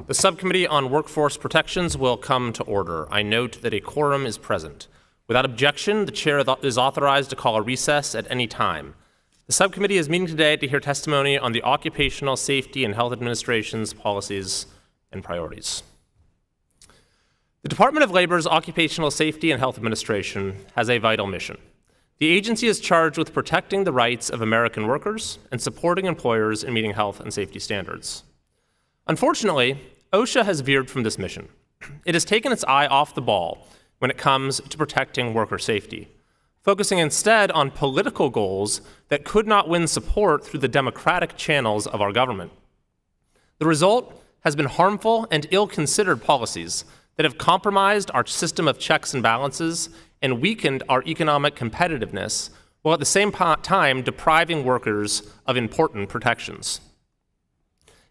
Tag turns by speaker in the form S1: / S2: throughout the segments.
S1: The Subcommittee on Workforce Protections will come to order. I note that a quorum is present. Without objection, the chair is authorized to call a recess at any time. The subcommittee is meeting today to hear testimony on the Occupational Safety and Health Administration's policies and priorities. The Department of Labor's Occupational Safety and Health Administration has a vital mission. The agency is charged with protecting the rights of American workers and supporting employers in meeting health and safety standards. Unfortunately, OSHA has veered from this mission. It has taken its eye off the ball when it comes to protecting worker safety, focusing instead on political goals that could not win support through the democratic channels of our government. The result has been harmful and ill-considered policies that have compromised our system of checks and balances and weakened our economic competitiveness, while at the same time depriving workers of important protections.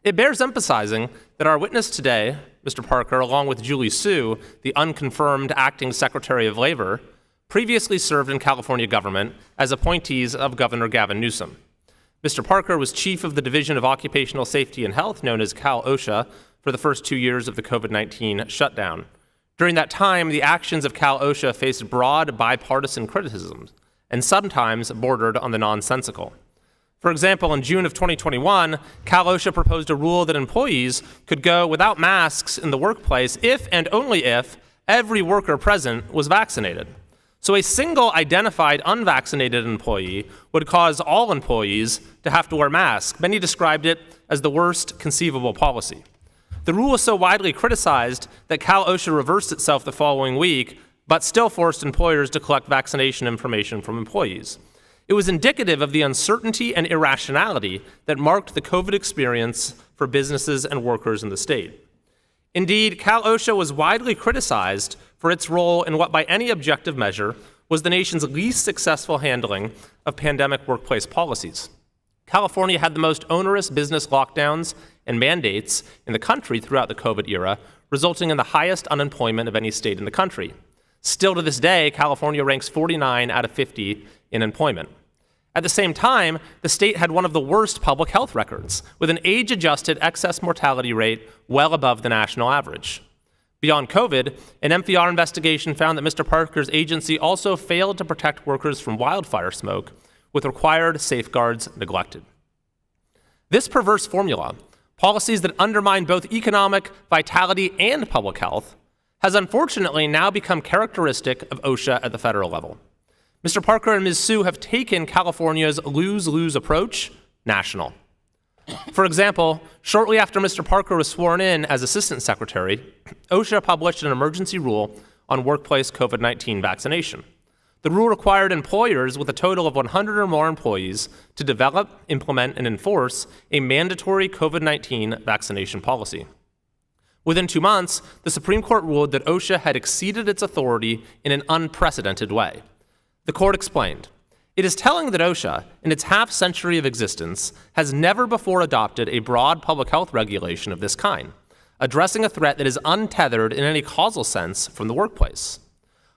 S1: It bears emphasizing that our witness today, Mr. Parker, along with Julie Su, the unconfirmed acting Secretary of Labor, previously served in California government as appointees of Governor Gavin Newsom. Mr. Parker was chief of the Division of Occupational Safety and Health, known as Cal OSHA, for the first 2 years of the COVID-19 shutdown. During that time, the actions of Cal OSHA faced broad bipartisan criticism and sometimes bordered on the nonsensical. For example, in June of 2021, Cal OSHA proposed a rule that employees could go without masks in the workplace if and only if every worker present was vaccinated. So a single identified unvaccinated employee would cause all employees to have to wear masks. Many described it as the worst conceivable policy. The rule was so widely criticized that Cal OSHA reversed itself the following week, but still forced employers to collect vaccination information from employees. It was indicative of the uncertainty and irrationality that marked the COVID experience for businesses and workers in the state. Indeed, Cal OSHA was widely criticized for its role in what by any objective measure was the nation's least successful handling of pandemic workplace policies. California had the most onerous business lockdowns and mandates in the country throughout the COVID era, resulting in the highest unemployment of any state in the country. Still to this day, California ranks 49 out of 50 in employment. At the same time, the state had one of the worst public health records, with an age-adjusted excess mortality rate well above the national average. Beyond COVID, an NPR investigation found that Mr. Parker's agency also failed to protect workers from wildfire smoke, with required safeguards neglected. This perverse formula, policies that undermine both economic vitality and public health, has unfortunately now become characteristic of OSHA at the federal level. Mr. Parker and Ms. Su have taken California's lose-lose approach national. For example, shortly after Mr. Parker was sworn in as Assistant Secretary, OSHA published an emergency rule on workplace COVID-19 vaccination. The rule required employers with a total of 100 or more employees to develop, implement, and enforce a mandatory COVID-19 vaccination policy. Within 2 months, the Supreme Court ruled that OSHA had exceeded its authority in an unprecedented way. The court explained, "It is telling that OSHA, in its half-century of existence, has never before adopted a broad public health regulation of this kind, addressing a threat that is untethered in any causal sense from the workplace.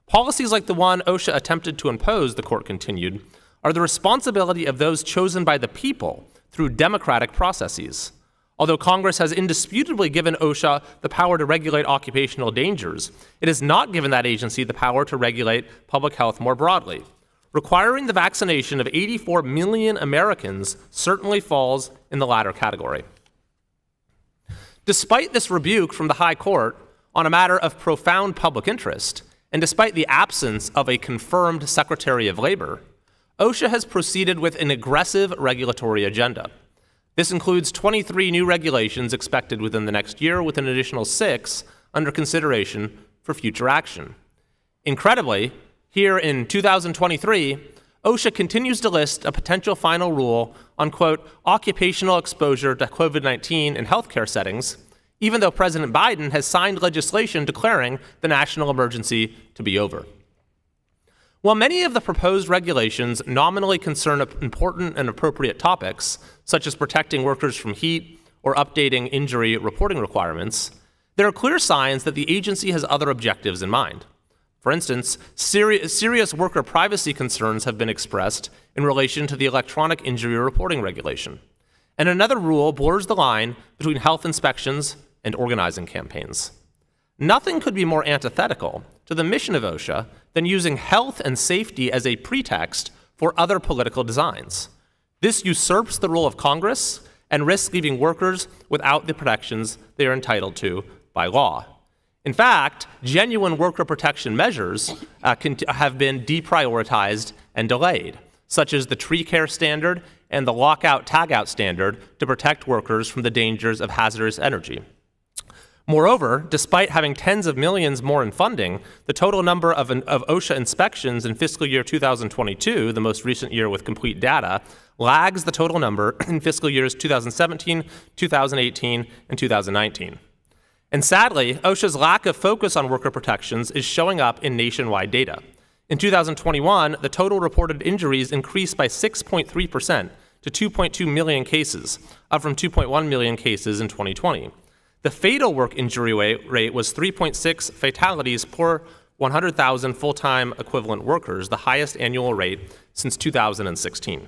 S1: Policies like the one OSHA attempted to impose," the court continued, "are the responsibility of those chosen by the people through democratic processes. Although Congress has indisputably given OSHA the power to regulate occupational dangers, it has not given that agency the power to regulate public health more broadly. Requiring the vaccination of 84 million Americans certainly falls in the latter category." Despite this rebuke from the High Court on a matter of profound public interest, and despite the absence of a confirmed Secretary of Labor, OSHA has proceeded with an aggressive regulatory agenda. This includes 23 new regulations expected within the next year, with an additional 6 under consideration for future action. Incredibly, here in 2023, OSHA continues to list a potential final rule on, quote, occupational exposure to COVID-19 in healthcare settings, even though President Biden has signed legislation declaring the national emergency to be over. While many of the proposed regulations nominally concern important and appropriate topics, such as protecting workers from heat or updating injury reporting requirements, there are clear signs that the agency has other objectives in mind. For instance, serious worker privacy concerns have been expressed in relation to the electronic injury reporting regulation. And another rule blurs the line between health inspections and organizing campaigns. Nothing could be more antithetical to the mission of OSHA than using health and safety as a pretext for other political designs. This usurps the role of Congress and risks leaving workers without the protections they are entitled to by law. In fact, genuine worker protection measures have been deprioritized and delayed, such as the tree care standard and the lockout-tagout standard to protect workers from the dangers of hazardous energy. Moreover, despite having tens of millions more in funding, the total number of OSHA inspections in fiscal year 2022, the most recent year with complete data, lags the total number in fiscal years 2017, 2018, and 2019. And sadly, OSHA's lack of focus on worker protections is showing up in nationwide data. In 2021, the total reported injuries increased by 6.3% to 2.2 million cases, up from 2.1 million cases in 2020. The fatal work injury rate was 3.6 fatalities per 100,000 full-time equivalent workers, the highest annual rate since 2016.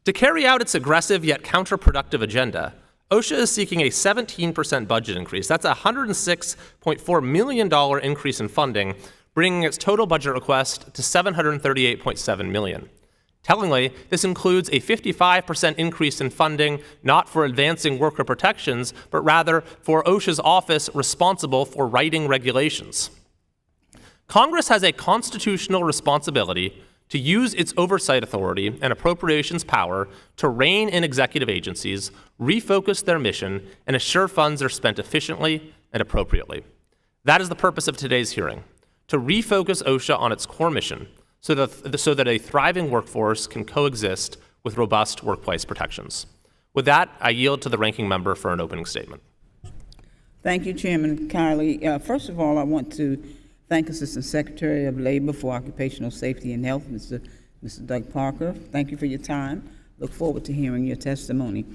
S1: To carry out its aggressive yet counterproductive agenda, OSHA is seeking a 17% budget increase. That's a $106.4 million increase in funding, bringing its total budget request to $738.7 million. Tellingly, this includes a 55% increase in funding not for advancing worker protections, but rather for OSHA's office responsible for writing regulations. Congress has a constitutional responsibility to use its oversight authority and appropriations power to rein in executive agencies, refocus their mission, and assure funds are spent efficiently and appropriately. That is the purpose of today's hearing, to refocus OSHA on its core mission, so that a thriving workforce can coexist with robust workplace protections. With that, I yield to the ranking member for an opening statement.
S2: Thank you, Chairman Kiley. First of all, I want to thank Assistant Secretary of Labor for Occupational Safety and Health, Mr. Doug Parker. Thank you for your time. Look forward to hearing your testimony.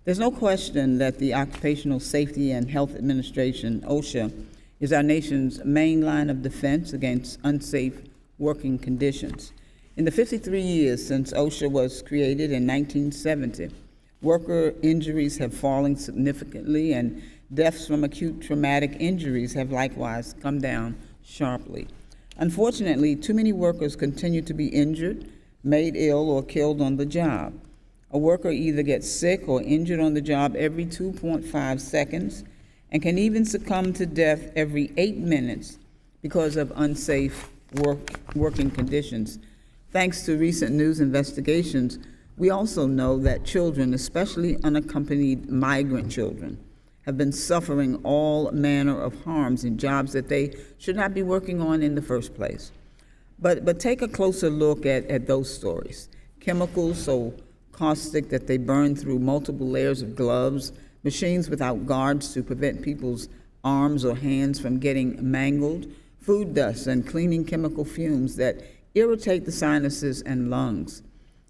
S2: There's no question that the Occupational Safety and Health Administration, OSHA, is our nation's main line of defense against unsafe working conditions. In the 53 years since OSHA was created in 1970, worker injuries have fallen significantly, and deaths from acute traumatic injuries have likewise come down sharply. Unfortunately, too many workers continue to be injured, made ill, or killed on the job. A worker either gets sick or injured on the job every 2.5 seconds and can even succumb to death every 8 minutes because of unsafe working conditions. Thanks to recent news investigations, we also know that children, especially unaccompanied migrant children, have been suffering all manner of harms in jobs that they should not be working on in the first place. But take a closer look at those stories. Chemicals so caustic that they burn through multiple layers of gloves, machines without guards to prevent people's arms or hands from getting mangled, food dust and cleaning chemical fumes that irritate the sinuses and lungs.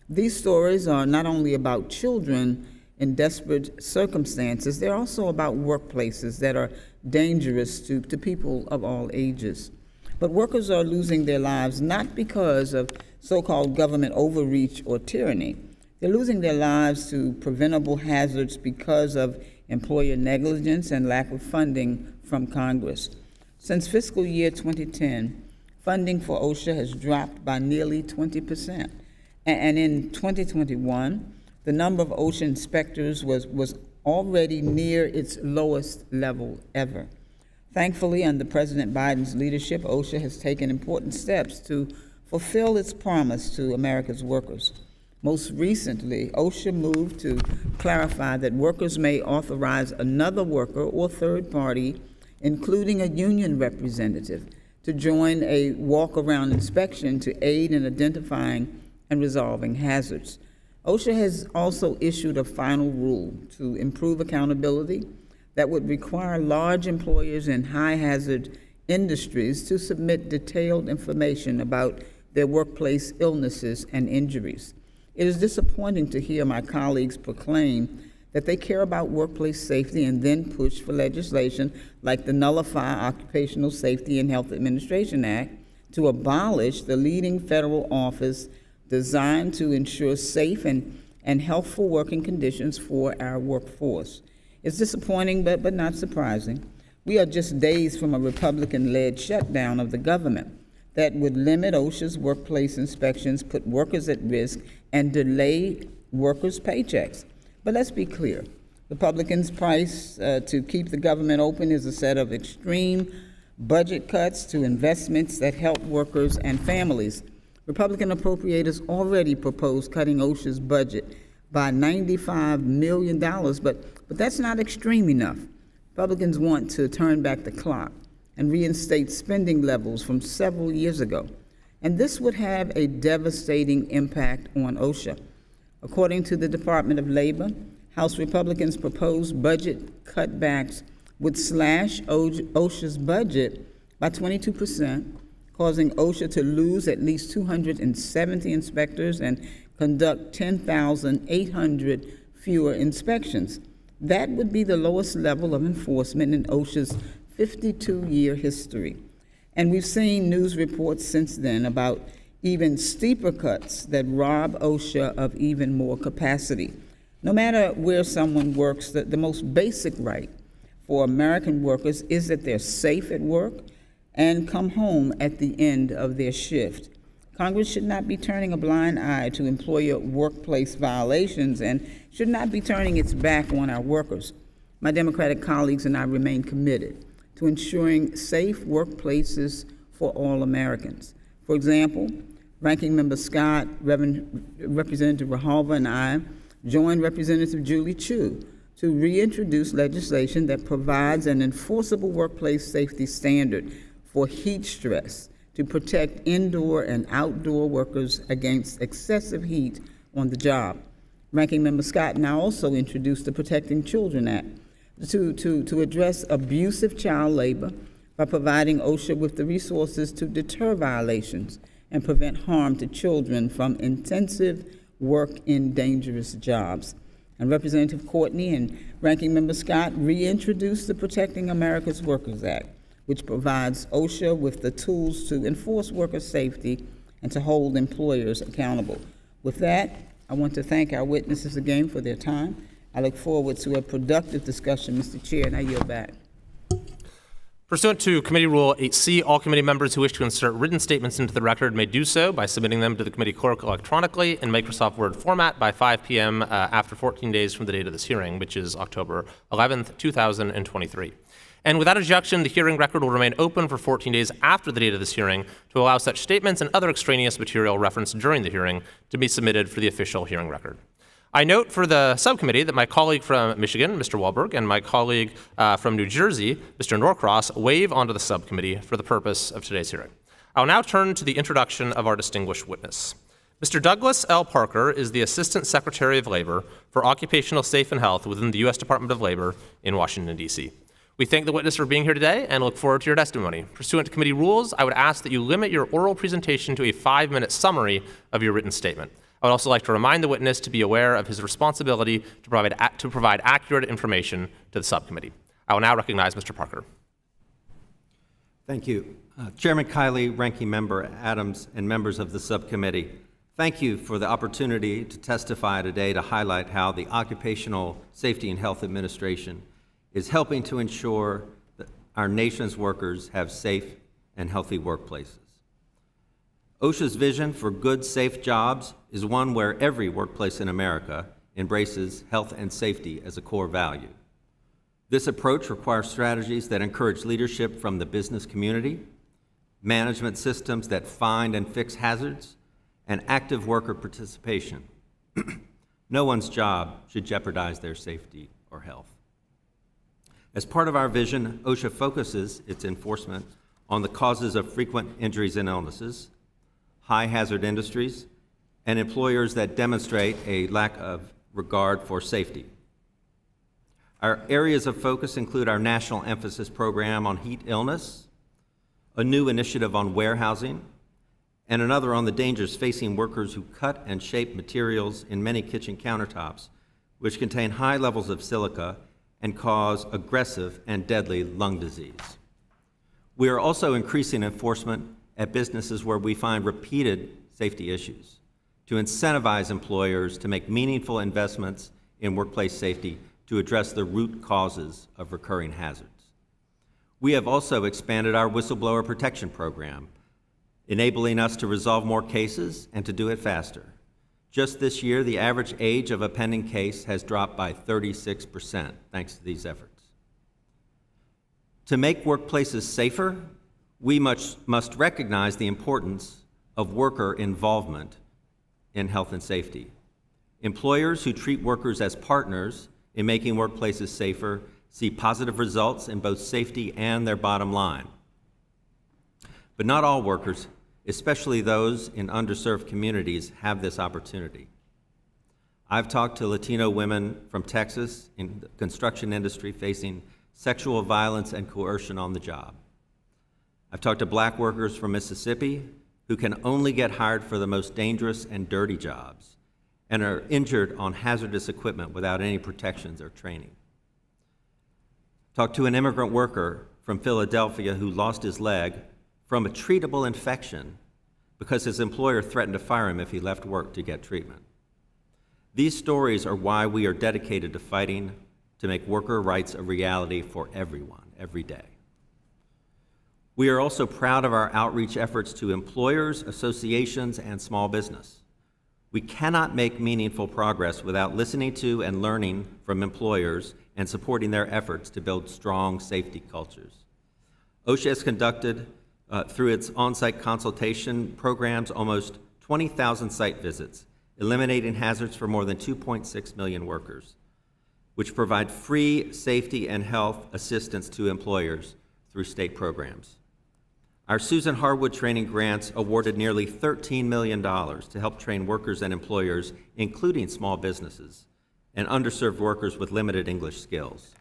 S2: These stories are not only about children in desperate circumstances, they're also about workplaces that are dangerous to people of all ages. But workers are losing their lives not because of so-called government overreach or tyranny. They're losing their lives to preventable hazards because of employer negligence and lack of funding from Congress. Since fiscal year 2010, funding for OSHA has dropped by nearly 20%. And in 2021, the number of OSHA inspectors was already near its lowest level ever. Thankfully, under President Biden's leadership, OSHA has taken important steps to fulfill its promise to America's workers. Most recently, OSHA moved to clarify that workers may authorize another worker or third party, including a union representative, to join a walk-around inspection to aid in identifying and resolving hazards. OSHA has also issued a final rule to improve accountability that would require large employers in high-hazard industries to submit detailed information about their workplace illnesses and injuries. It is disappointing to hear my colleagues proclaim that they care about workplace safety and then push for legislation like the Nullify Occupational Safety and Health Administration Act to abolish the leading federal office designed to ensure safe and healthful working conditions for our workforce. It's disappointing, but not surprising. We are just days from a Republican-led shutdown of the government that would limit OSHA's workplace inspections, put workers at risk, and delay workers' paychecks. But let's be clear. Republicans' price to keep the government open is a set of extreme budget cuts to investments that help workers and families. Republican appropriators already proposed cutting OSHA's budget by $95 million, but that's not extreme enough. Republicans want to turn back the clock and reinstate spending levels from several years ago. And this would have a devastating impact on OSHA. According to the Department of Labor, House Republicans' proposed budget cutbacks would slash OSHA's budget by 22%, causing OSHA to lose at least 270 inspectors and conduct 10,800 fewer inspections. That would be the lowest level of enforcement in OSHA's 52-year history. And we've seen news reports since then about even steeper cuts that rob OSHA of even more capacity. No matter where someone works, the most basic right for American workers is that they're safe at work and come home at the end of their shift. Congress should not be turning a blind eye to employer workplace violations and should not be turning its back on our workers. My Democratic colleagues and I remain committed to ensuring safe workplaces for all Americans. For example, Ranking Member Scott, Representative Rahalva, and I joined Representative Julie Chu to reintroduce legislation that provides an enforceable workplace safety standard for heat stress to protect indoor and outdoor workers against excessive heat on the job. Ranking Member Scott and I also introduced the Protecting Children Act to address abusive child labor by providing OSHA with the resources to deter violations and prevent harm to children from intensive work in dangerous jobs. And Representative Courtney and Ranking Member Scott reintroduced the Protecting America's Workers Act, which provides OSHA with the tools to enforce worker safety and to hold employers accountable. With that, I want to thank our witnesses again for their time. I look forward to a productive discussion, Mr. Chair, and I yield back.
S1: Pursuant to Committee Rule 8C, all committee members who wish to insert written statements into the record may do so by submitting them to the committee clerk electronically in Microsoft Word format by 5 p.m. After 14 days from the date of this hearing, which is October 11th, 2023. And without objection, the hearing record will remain open for 14 days after the date of this hearing to allow such statements and other extraneous material referenced during the hearing to be submitted for the official hearing record. I note for the subcommittee that my colleague from Michigan, Mr. Wahlberg, and my colleague from New Jersey, Mr. Norcross, waive onto the subcommittee for the purpose of today's hearing. I'll now turn to the introduction of our distinguished witness. Mr. Douglas L. Parker is the Assistant Secretary of Labor for Occupational Safety and Health within the U.S. Department of Labor in Washington, D.C. We thank the witness for being here today and look forward to your testimony. Pursuant to committee rules, I would ask that you limit your oral presentation to a 5-minute summary of your written statement. I would also like to remind the witness to be aware of his responsibility to provide accurate information to the subcommittee. I will now recognize Mr. Parker.
S3: Thank you. Chairman Kiley, Ranking Member Adams, and members of the subcommittee, thank you for the opportunity to testify today to highlight how the Occupational Safety and Health Administration is helping to ensure that our nation's workers have safe and healthy workplaces. OSHA's vision for good, safe jobs is one where every workplace in America embraces health and safety as a core value. This approach requires strategies that encourage leadership from the business community, management systems that find and fix hazards, and active worker participation. No one's job should jeopardize their safety or health. As part of our vision, OSHA focuses its enforcement on the causes of frequent injuries and illnesses, high-hazard industries, and employers that demonstrate a lack of regard for safety. Our areas of focus include our national emphasis program on heat illness, a new initiative on warehousing, and another on the dangers facing workers who cut and shape materials in many kitchen countertops, which contain high levels of silica and cause aggressive and deadly lung disease. We are also increasing enforcement at businesses where we find repeated safety issues to incentivize employers to make meaningful investments in workplace safety to address the root causes of recurring hazards. We have also expanded our whistleblower protection program, enabling us to resolve more cases and to do it faster. Just this year, the average age of a pending case has dropped by 36%, thanks to these efforts. To make workplaces safer, we must recognize the importance of worker involvement in health and safety. Employers who treat workers as partners in making workplaces safer see positive results in both safety and their bottom line. But not all workers, especially those in underserved communities, have this opportunity. I've talked to Latino women from Texas in the construction industry facing sexual violence and coercion on the job. I've talked to black workers from Mississippi who can only get hired for the most dangerous and dirty jobs and are injured on hazardous equipment without any protections or training. Talked to an immigrant worker from Philadelphia who lost his leg from a treatable infection because his employer threatened to fire him if he left work to get treatment. These stories are why we are dedicated to fighting to make worker rights a reality for everyone, every day. We are also proud of our outreach efforts to employers, associations, and small business. We cannot make meaningful progress without listening to and learning from employers and supporting their efforts to build strong safety cultures. OSHA has conducted, through its on-site consultation programs, almost 20,000 site visits, eliminating hazards for more than 2.6 million workers, which provide free safety and health assistance to employers through state programs. Our Susan Harwood training grants awarded nearly $13 million to help train workers and employers, including small businesses and underserved workers with limited English skills.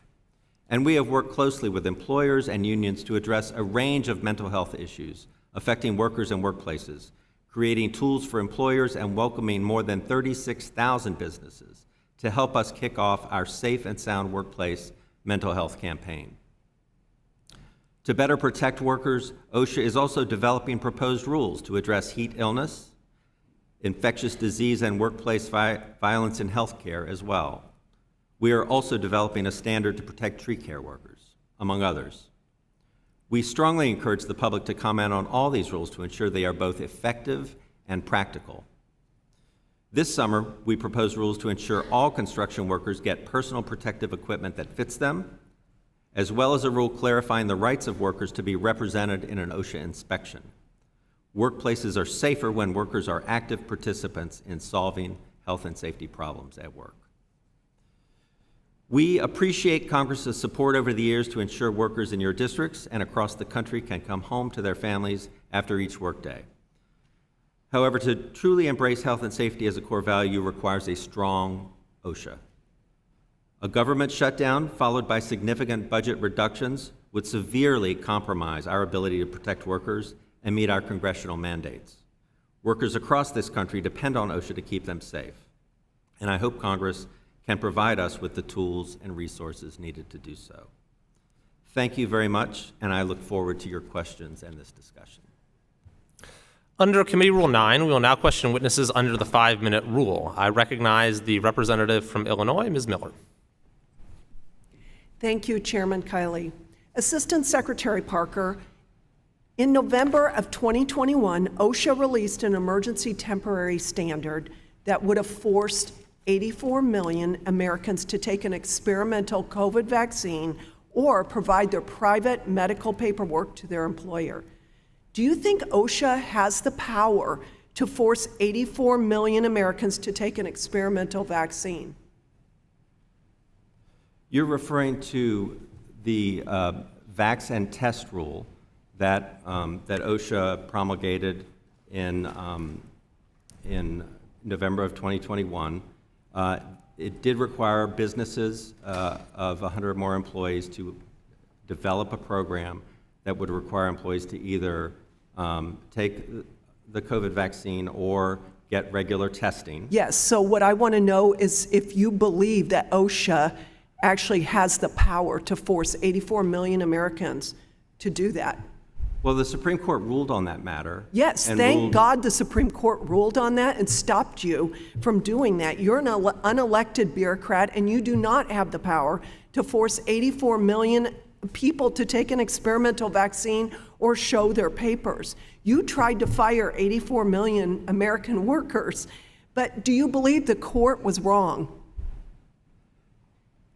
S3: And we have worked closely with employers and unions to address a range of mental health issues affecting workers and workplaces, creating tools for employers and welcoming more than 36,000 businesses to help us kick off our Safe and Sound Workplace mental health campaign. To better protect workers, OSHA is also developing proposed rules to address heat illness, infectious disease, and workplace violence in healthcare as well. We are also developing a standard to protect tree care workers, among others. We strongly encourage the public to comment on all these rules to ensure they are both effective and practical. This summer, we propose rules to ensure all construction workers get personal protective equipment that fits them, as well as a rule clarifying the rights of workers to be represented in an OSHA inspection. Workplaces are safer when workers are active participants in solving health and safety problems at work. We appreciate Congress's support over the years to ensure workers in your districts and across the country can come home to their families after each workday. However, to truly embrace health and safety as a core value requires a strong OSHA. A government shutdown followed by significant budget reductions would severely compromise our ability to protect workers and meet our congressional mandates. Workers across this country depend on OSHA to keep them safe, and I hope Congress can provide us with the tools and resources needed to do so. Thank you very much, and I look forward to your questions and this discussion.
S1: Under Committee Rule 9, we will now question witnesses under the 5-minute rule. I recognize the representative from Illinois, Ms. Miller.
S4: Thank you, Chairman Kiley. Assistant Secretary Parker, in November of 2021, OSHA released an emergency temporary standard that would have forced 84 million Americans to take an experimental COVID vaccine or provide their private medical paperwork to their employer. Do you think OSHA has the power to force 84 million Americans to take an experimental vaccine?
S3: You're referring to the vax and test rule that OSHA promulgated in November of 2021. It did require businesses of 100 or more employees to develop a program that would require employees to either take the COVID vaccine or get regular testing.
S4: Yes, so what I want to know is if you believe that OSHA actually has the power to force 84 million Americans to do that.
S3: Well, the Supreme Court ruled on that matter.
S4: Yes,
S3: and
S4: thank
S3: ruled-
S4: God the Supreme Court ruled on that and stopped you from doing that. You're an unelected bureaucrat, and you do not have the power to force 84 million people to take an experimental vaccine or show their papers. You tried to fire 84 million American workers, but do you believe the court was wrong?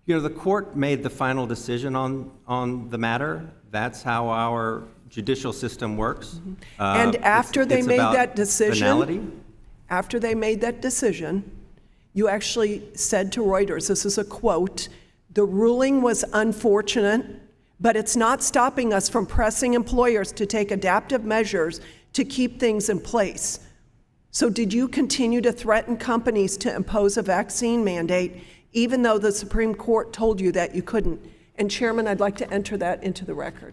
S3: You know, the court made the final decision on the matter. That's how our judicial system works.
S4: And after they
S3: it's
S4: made
S3: about
S4: that decision,
S3: finality.
S4: after they made that decision, you actually said to Reuters, this is a quote, "The ruling was unfortunate, but it's not stopping us from pressing employers to take adaptive measures to keep things in place." So did you continue to threaten companies to impose a vaccine mandate, even though the Supreme Court told you that you couldn't? And Chairman, I'd like to enter that into the record.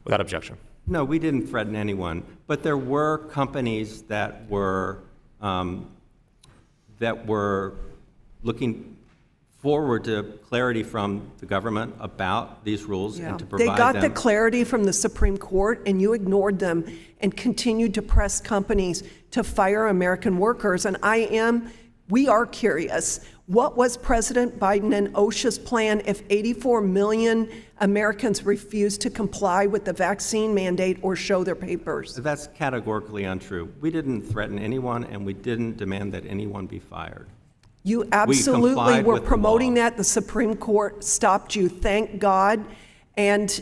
S1: Without objection.
S3: No, we didn't threaten anyone, but there were companies that were looking forward to clarity from the government about these rules and to
S4: They
S3: provide
S4: got
S3: them.
S4: the clarity from the Supreme Court, and you ignored them and continued to press companies to fire American workers. And we are curious, what was President Biden and OSHA's plan if 84 million Americans refused to comply with the vaccine mandate or show their papers?
S3: That's categorically untrue. We didn't threaten anyone, and we didn't demand that anyone be fired.
S4: You absolutely
S3: complied
S4: were
S3: with the
S4: promoting
S3: law.
S4: that. The Supreme Court stopped you, thank God. And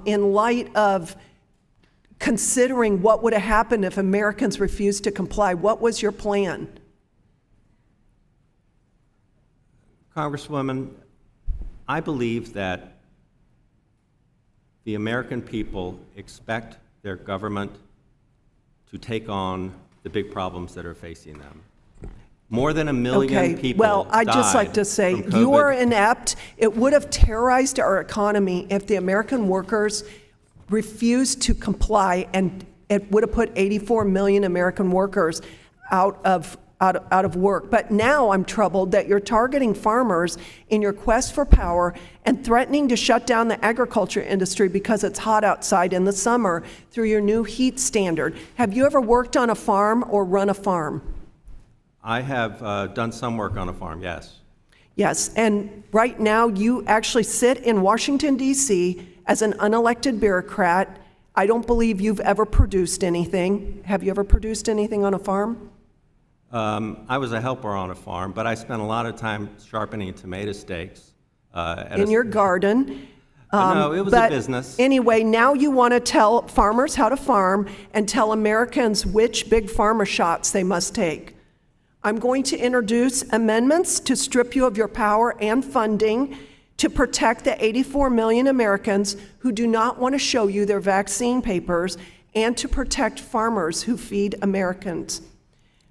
S4: in light of considering what would have happened if Americans refused to comply, what was your plan?
S3: Congresswoman, I believe that the American people expect their government to take on the big problems that are facing them. More than 1 million people
S4: Well, I'd just like
S3: died
S4: to say,
S3: from
S4: you are
S3: COVID.
S4: inept. It would have terrorized our economy if the American workers refused to comply, and it would have put 84 million American workers out of work. But now I'm troubled that you're targeting farmers in your quest for power and threatening to shut down the agriculture industry because it's hot outside in the summer through your new heat standard. Have you ever worked on a farm or run a farm?
S3: I have done some work on a farm, yes.
S4: Yes, and right now you actually sit in Washington, D.C. as an unelected bureaucrat. I don't believe you've ever produced anything. Have you ever produced anything on a farm?
S3: I was a helper on a farm, but I spent a lot of time sharpening tomato stakes.
S4: In your garden.
S3: No, it was a
S4: But
S3: business.
S4: Anyway, now you want to tell farmers how to farm and tell Americans which big pharma shots they must take. I'm going to introduce amendments to strip you of your power and funding to protect the 84 million Americans who do not want to show you their vaccine papers and to protect farmers who feed Americans.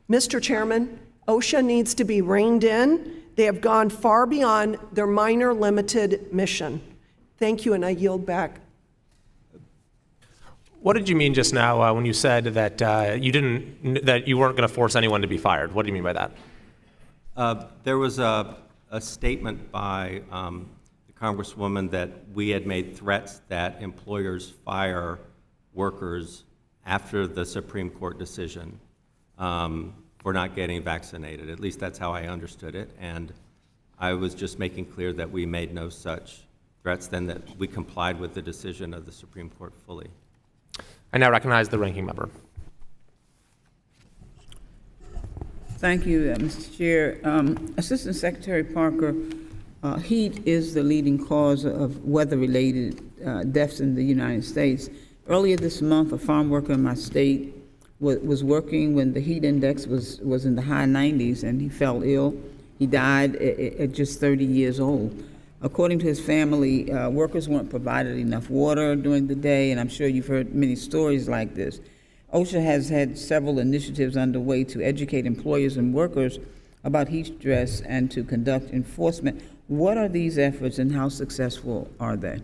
S4: Mr. Chairman, OSHA needs to be reined in. They have gone far beyond their minor limited mission. Thank you, and I yield back.
S1: What did you mean just now when you said that you weren't going to force anyone to be fired? What do you mean by that?
S3: There was a statement by the Congresswoman that we had made threats that employers fire workers after the Supreme Court decision for not getting vaccinated. At least that's how I understood it. And I was just making clear that we made no such threats, then that we complied with the decision of the Supreme Court fully.
S1: I now recognize the ranking member.
S2: Thank you, Mr. Chair. Assistant Secretary Parker, heat is the leading cause of weather-related deaths in the United States. Earlier this month, a farm worker in my state was working when the heat index was in the high 90s, and he fell ill. He died at just 30 years old. According to his family, workers weren't provided enough water during the day, and I'm sure you've heard many stories like this. OSHA has had several initiatives underway to educate employers and workers about heat stress and to conduct enforcement. What are these efforts and how successful are they?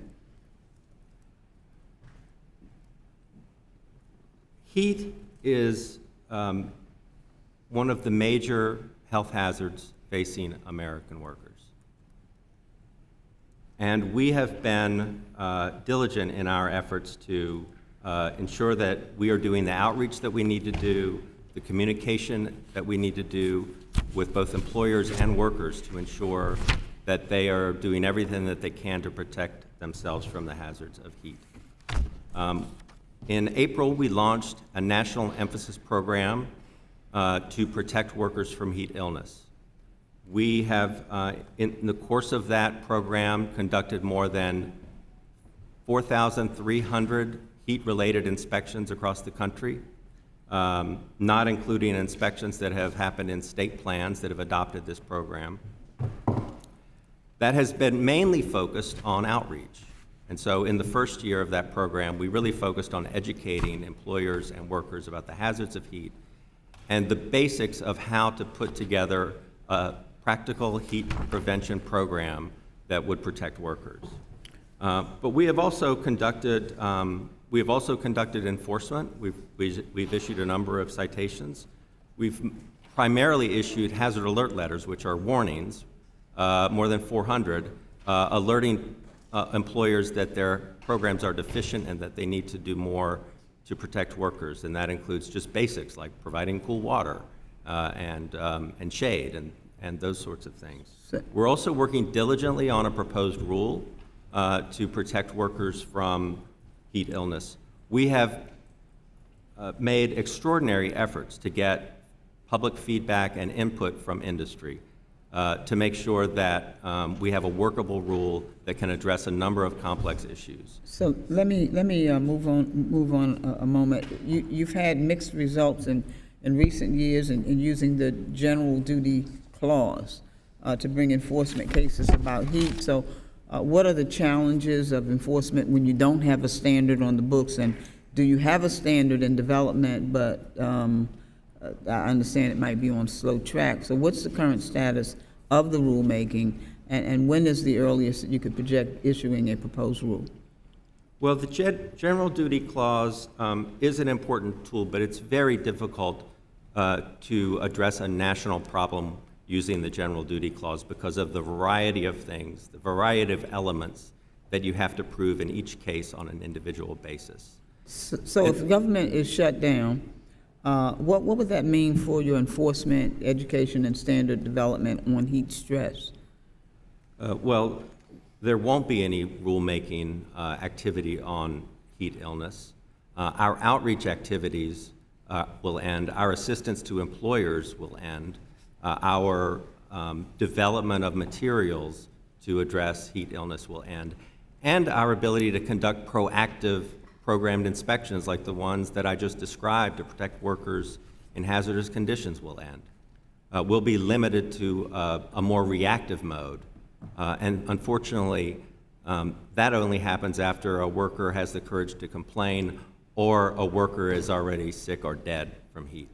S3: Heat is one of the major health hazards facing American workers. And we have been diligent in our efforts to ensure that we are doing the outreach that we need to do, the communication that we need to do with both employers and workers to ensure that they are doing everything that they can to protect themselves from the hazards of heat. In April, we launched a national emphasis program to protect workers from heat illness. We have, in the course of that program, conducted more than 4,300 heat-related inspections across the country, not including inspections that have happened in state plans that have adopted this program. That has been mainly focused on outreach. And so in the first year of that program, we really focused on educating employers and workers about the hazards of heat and the basics of how to put together a practical heat prevention program that would protect workers. But we have also conducted enforcement. We've issued a number of citations. We've primarily issued hazard alert letters, which are warnings, more than 400, alerting employers that their programs are deficient and that they need to do more to protect workers, and that includes just basics like providing cool water and shade and those sorts of things. We're also working diligently on a proposed rule to protect workers from heat illness. We have made extraordinary efforts to get public feedback and input from industry to make sure that we have a workable rule that can address a number of complex issues.
S2: So let me move on a moment. You've had mixed results in recent years in using the general duty clause to bring enforcement cases about heat. So what are the challenges of enforcement when you don't have a standard on the books, and do you have a standard in development, but I understand it might be on slow track. So what's the current status of the rulemaking, and when is the earliest that you could project issuing a proposed rule?
S3: Well, the general duty clause is an important tool, but it's very difficult to address a national problem using the general duty clause because of the variety of things, the variety of elements that you have to prove in each case on an individual basis.
S2: So if the government is shut down, what would that mean for your enforcement, education, and standard development on heat stress?
S3: Well, there won't be any rulemaking activity on heat illness. Our outreach activities will end. Our assistance to employers will end. Our development of materials to address heat illness will end. And our ability to conduct proactive programmed inspections like the ones that I just described to protect workers in hazardous conditions will end. We'll be limited to a more reactive mode. And unfortunately, that only happens after a worker has the courage to complain or a worker is already sick or dead from heat.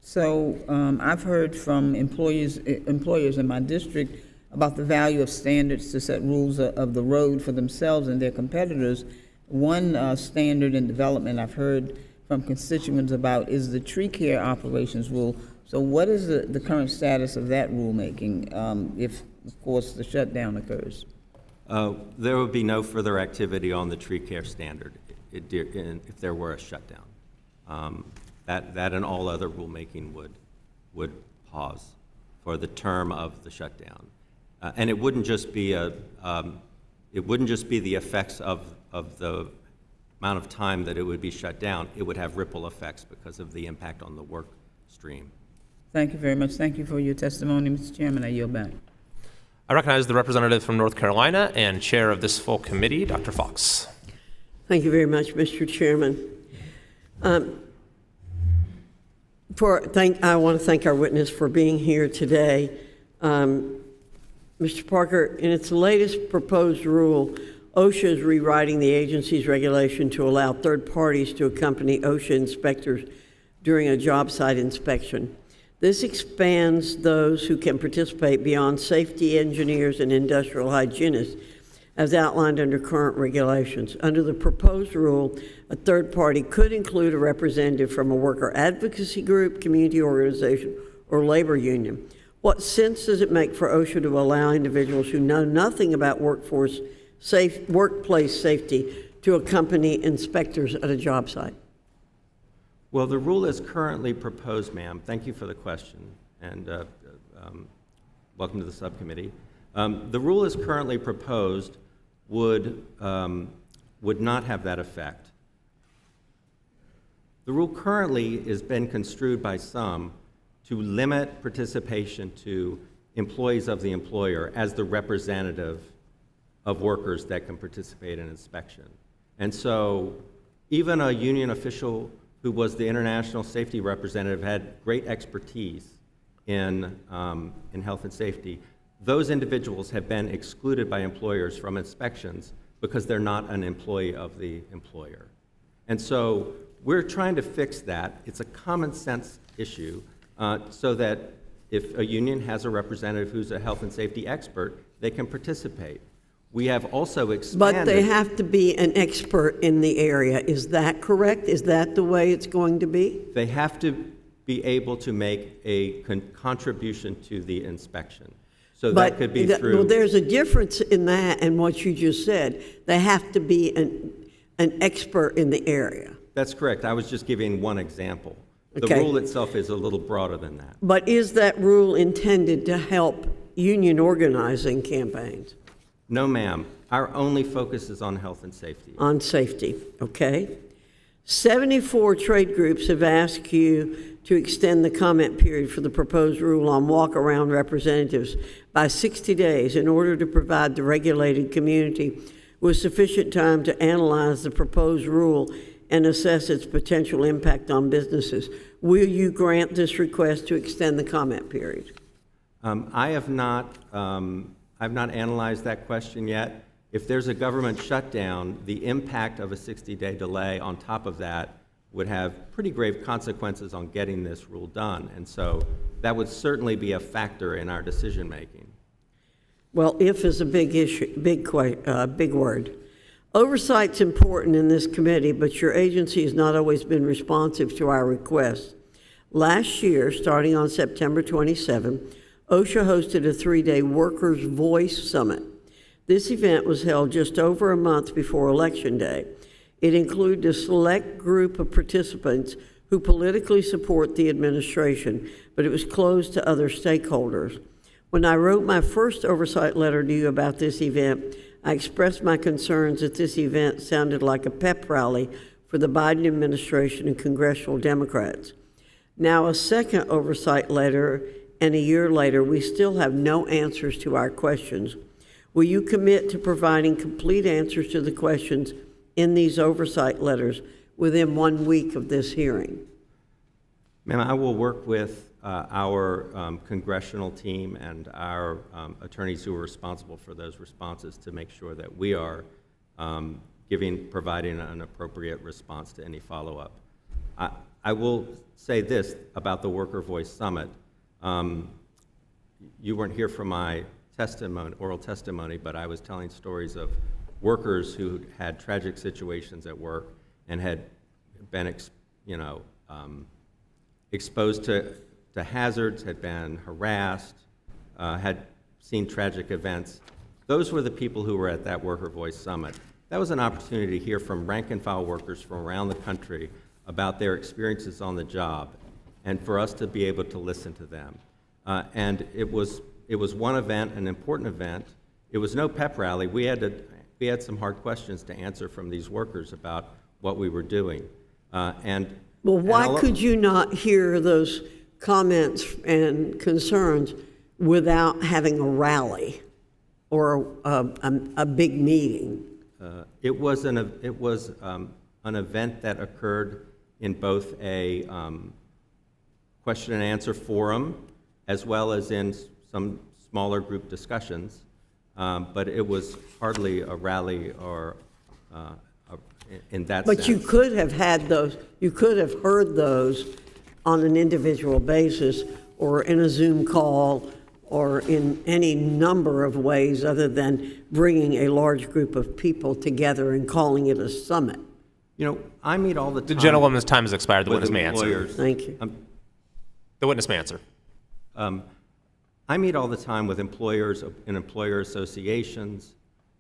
S2: So I've heard from employers in my district about the value of standards to set rules of the road for themselves and their competitors. One standard in development I've heard from constituents about is the tree care operations rule. So what is the current status of that rulemaking if, of course, the shutdown occurs?
S3: There would be no further activity on the tree care standard if there were a shutdown. That and all other rulemaking would pause for the term of the shutdown, and it wouldn't just be the effects of the amount of time that it would be shut down. It would have ripple effects because of the impact on the work stream.
S2: Thank you very much. Thank you for your testimony, Mr. Chairman. I yield back.
S1: I recognize the representative from North Carolina and chair of this full committee, Dr. Fox.
S5: Thank you very much, Mr. Chairman. I want to thank our witness for being here today. Mr. Parker, in its latest proposed rule, OSHA is rewriting the agency's regulation to allow third parties to accompany OSHA inspectors during a job site inspection. This expands those who can participate beyond safety engineers and industrial hygienists, as outlined under current regulations. Under the proposed rule, a third party could include a representative from a worker advocacy group, community organization, or labor union. What sense does it make for OSHA to allow individuals who know nothing about workplace safety to accompany inspectors at a job site?
S3: Well, the rule is currently proposed, ma'am. Thank you for the question, and welcome to the subcommittee. The rule is currently proposed would not have that effect. The rule currently has been construed by some to limit participation to employees of the employer as the representative of workers that can participate in inspection. And so even a union official who was the international safety representative had great expertise in health and safety. Those individuals have been excluded by employers from inspections because they're not an employee of the employer. And so we're trying to fix that. It's a common sense issue so that if a union has a representative who's a health and safety expert, they can participate. We have also expanded.
S5: But they have to be an expert in the area. Is that correct? Is that the way it's going to be?
S3: They have to be able to make a contribution to the inspection. So that could be through.
S5: Well, there's a difference in that and what you just said. They have to be an expert in the area.
S3: That's correct. I was just giving one example. The
S5: Okay.
S3: rule itself is a little broader than that.
S5: But is that rule intended to help union organizing campaigns?
S3: No, ma'am. Our only focus is on health and safety.
S5: On safety, okay? 74 trade groups have asked you to extend the comment period for the proposed rule on walk-around representatives by 60 days in order to provide the regulated community with sufficient time to analyze the proposed rule and assess its potential impact on businesses. Will you grant this request to extend the comment period?
S3: I've not analyzed that question yet. If there's a government shutdown, the impact of a 60-day delay on top of that would have pretty grave consequences on getting this rule done. And so that would certainly be a factor in our decision-making.
S5: Well, if is a big issue, big word. Oversight's important in this committee, but your agency has not always been responsive to our requests. Last year, starting on September 27, OSHA hosted a 3-day Workers' Voice Summit. This event was held just over a month before Election Day. It included a select group of participants who politically support the administration, but it was closed to other stakeholders. When I wrote my first oversight letter to you about this event, I expressed my concerns that this event sounded like a pep rally for the Biden administration and congressional Democrats. Now, a second oversight letter, and a year later, we still have no answers to our questions. Will you commit to providing complete answers to the questions in these oversight letters within 1 week of this hearing?
S3: Ma'am, I will work with our congressional team and our attorneys who are responsible for those responses to make sure that we are providing an appropriate response to any follow-up. I will say this about the Worker Voice Summit. You weren't here for my oral testimony, but I was telling stories of workers who had tragic situations at work and had been exposed to hazards, had been harassed, had seen tragic events. Those were the people who were at that Worker Voice Summit. That was an opportunity to hear from rank-and-file workers from around the country about their experiences on the job, and for us to be able to listen to them. And it was one event, an important event. It was no pep rally. We had some hard questions to answer from these workers about what we were doing.
S5: Well, why could you not hear those comments and concerns without having a rally or a big meeting?
S3: It was an event that occurred in both a question and answer forum as well as in some smaller group discussions, but it was hardly a rally or in that sense.
S5: But you could have had those, you could have heard those on an individual basis or in a Zoom call or in any number of ways other than bringing a large group of people together and calling it a summit.
S3: You know, I meet all the time.
S1: The gentlewoman's time has expired. The
S3: with
S1: witness may answer.
S3: employers.
S5: Thank you.
S1: The witness may answer.
S3: I meet all the time with employers and employer associations,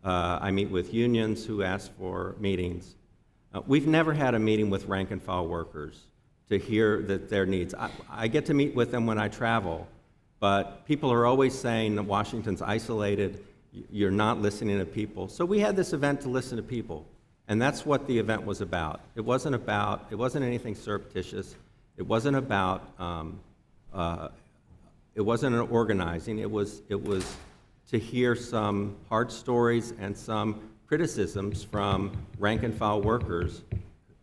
S3: I meet with unions who ask for meetings. We've never had a meeting with rank and file workers to hear that their needs. I get to meet with them when I travel, but people are always saying that Washington's isolated, you're not listening to people. So we had this event to listen to people, and that's what the event was about. It wasn't anything surreptitious. It wasn't about, it wasn't an organizing. It was to hear some hard stories and some criticisms from rank and file workers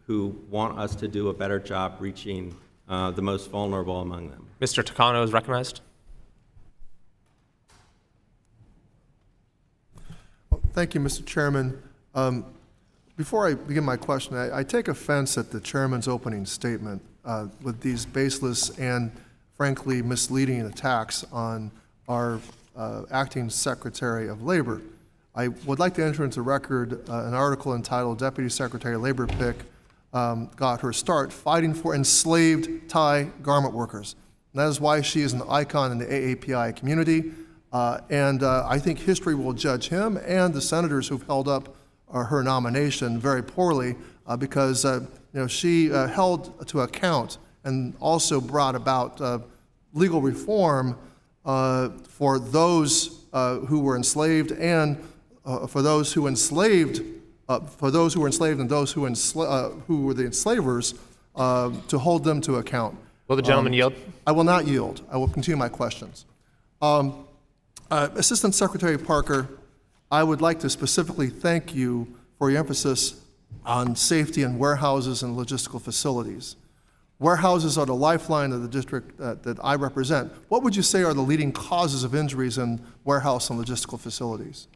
S3: who want us to do a better job reaching the most vulnerable among them.
S1: Mr. Takano is recognized.
S6: Well, thank you, Mr. Chairman. Before I begin my question, I take offense at the chairman's opening statement with these baseless and frankly misleading attacks on our acting Secretary of Labor. I would like to enter into record an article entitled Deputy Secretary of Labor Pick got her start fighting for enslaved Thai garment workers. And that is why she is an icon in the AAPI community. And I think history will judge him and the senators who've held up her nomination very poorly because she held to account and also brought about legal reform for those who were enslaved and for those who enslaved and those who were the enslavers to hold them to account.
S1: Will the gentleman yield?
S6: I will not yield. I will continue my questions. Assistant Secretary Parker, I would like to specifically thank you for your emphasis on safety in warehouses and logistical facilities. Warehouses are the lifeline of the district that I represent. What would you say are the leading causes of injuries in warehouse and logistical facilities?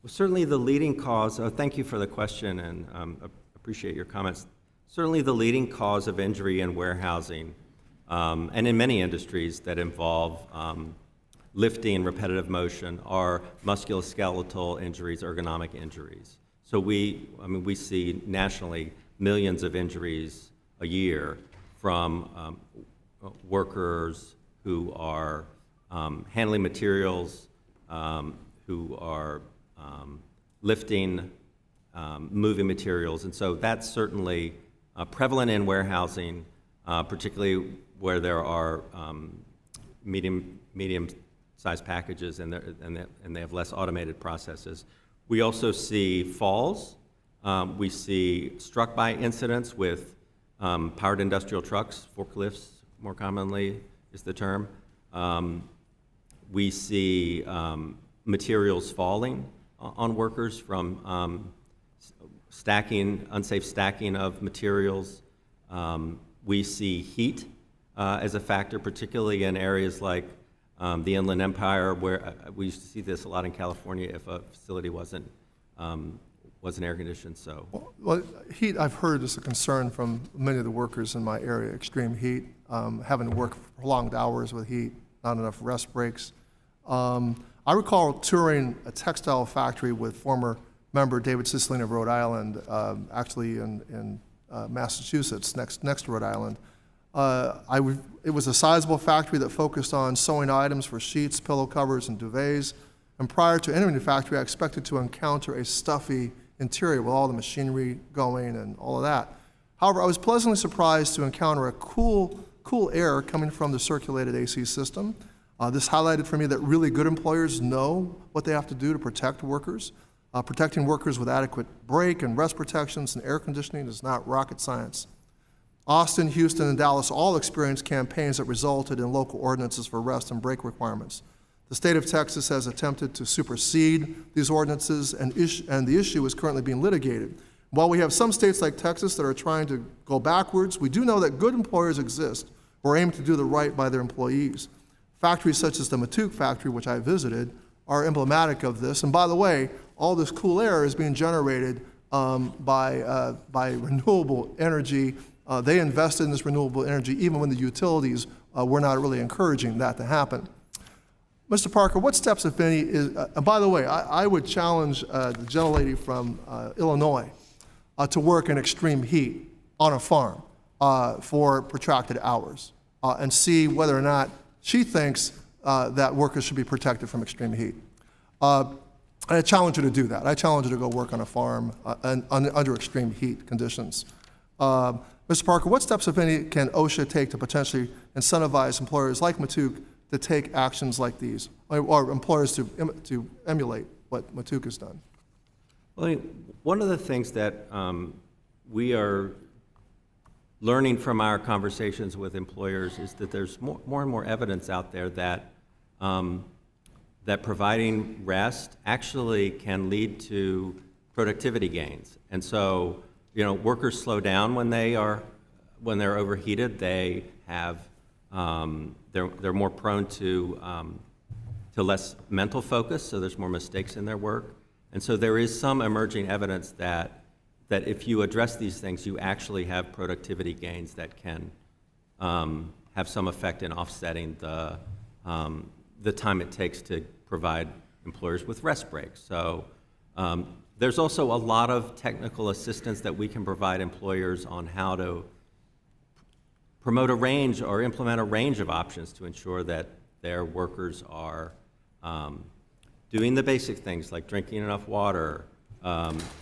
S3: Well, certainly the leading cause, thank you for the question and appreciate your comments. Certainly the leading cause of injury in warehousing and in many industries that involve lifting, repetitive motion, are musculoskeletal injuries, ergonomic injuries. So we see nationally millions of injuries a year from workers who are handling materials, who are lifting, moving materials. And so that's certainly prevalent in warehousing, particularly where there are medium-sized packages and they have less automated processes. We also see falls. We see struck-by incidents with powered industrial trucks, forklifts more commonly is the term. We see materials falling on workers from unsafe stacking of materials. We see heat as a factor, particularly in areas like the Inland Empire, where we used to see this a lot in California if a facility wasn't air conditioned. So,
S6: well, heat I've heard is a concern from many of the workers in my area. Extreme heat, having to work prolonged hours with heat, not enough rest breaks. I recall touring a textile factory with former member David Cicilline of Rhode Island, actually in Massachusetts, next to Rhode Island. It was a sizable factory that focused on sewing items for sheets, pillow covers, and duvets. And prior to entering the factory, I expected to encounter a stuffy interior with all the machinery going and all of that. However, I was pleasantly surprised to encounter a cool air coming from the circulated AC system. This highlighted for me that really good employers know what they have to do to protect workers. Protecting workers with adequate break and rest protections and air conditioning is not rocket science. Austin, Houston, and Dallas all experienced campaigns that resulted in local ordinances for rest and break requirements. The state of Texas has attempted to supersede these ordinances, and the issue is currently being litigated. While we have some states like Texas that are trying to go backwards, we do know that good employers exist who are aiming to do the right by their employees. Factories such as the Mattook factory, which I visited, are emblematic of this. And by the way, all this cool air is being generated by renewable energy. They invested in this renewable energy even when the utilities were not really encouraging that to happen. Mr. Parker, what steps, if any, and by the way, I would challenge the gentlelady from Illinois to work in extreme heat on a farm for protracted hours and see whether or not she thinks that workers should be protected from extreme heat. And I challenge you to do that. I challenge you to go work on a farm under extreme heat conditions. Mr. Parker, what steps, if any, can OSHA take to potentially incentivize employers like Matuk to take actions like these, or employers to emulate what Matuk has done?
S3: Well, I mean, one of the things that we are learning from our conversations with employers is that there's more and more evidence out there that that providing rest actually can lead to productivity gains. And so, workers slow down when they're overheated. They have they're more prone to less mental focus, so there's more mistakes in their work. And so there is some emerging evidence that if you address these things, you actually have productivity gains that can have some effect in offsetting the time it takes to provide employers with rest breaks. So there's also a lot of technical assistance that we can provide employers on how to promote a range or implement a range of options to ensure that their workers are doing the basic things like drinking enough water,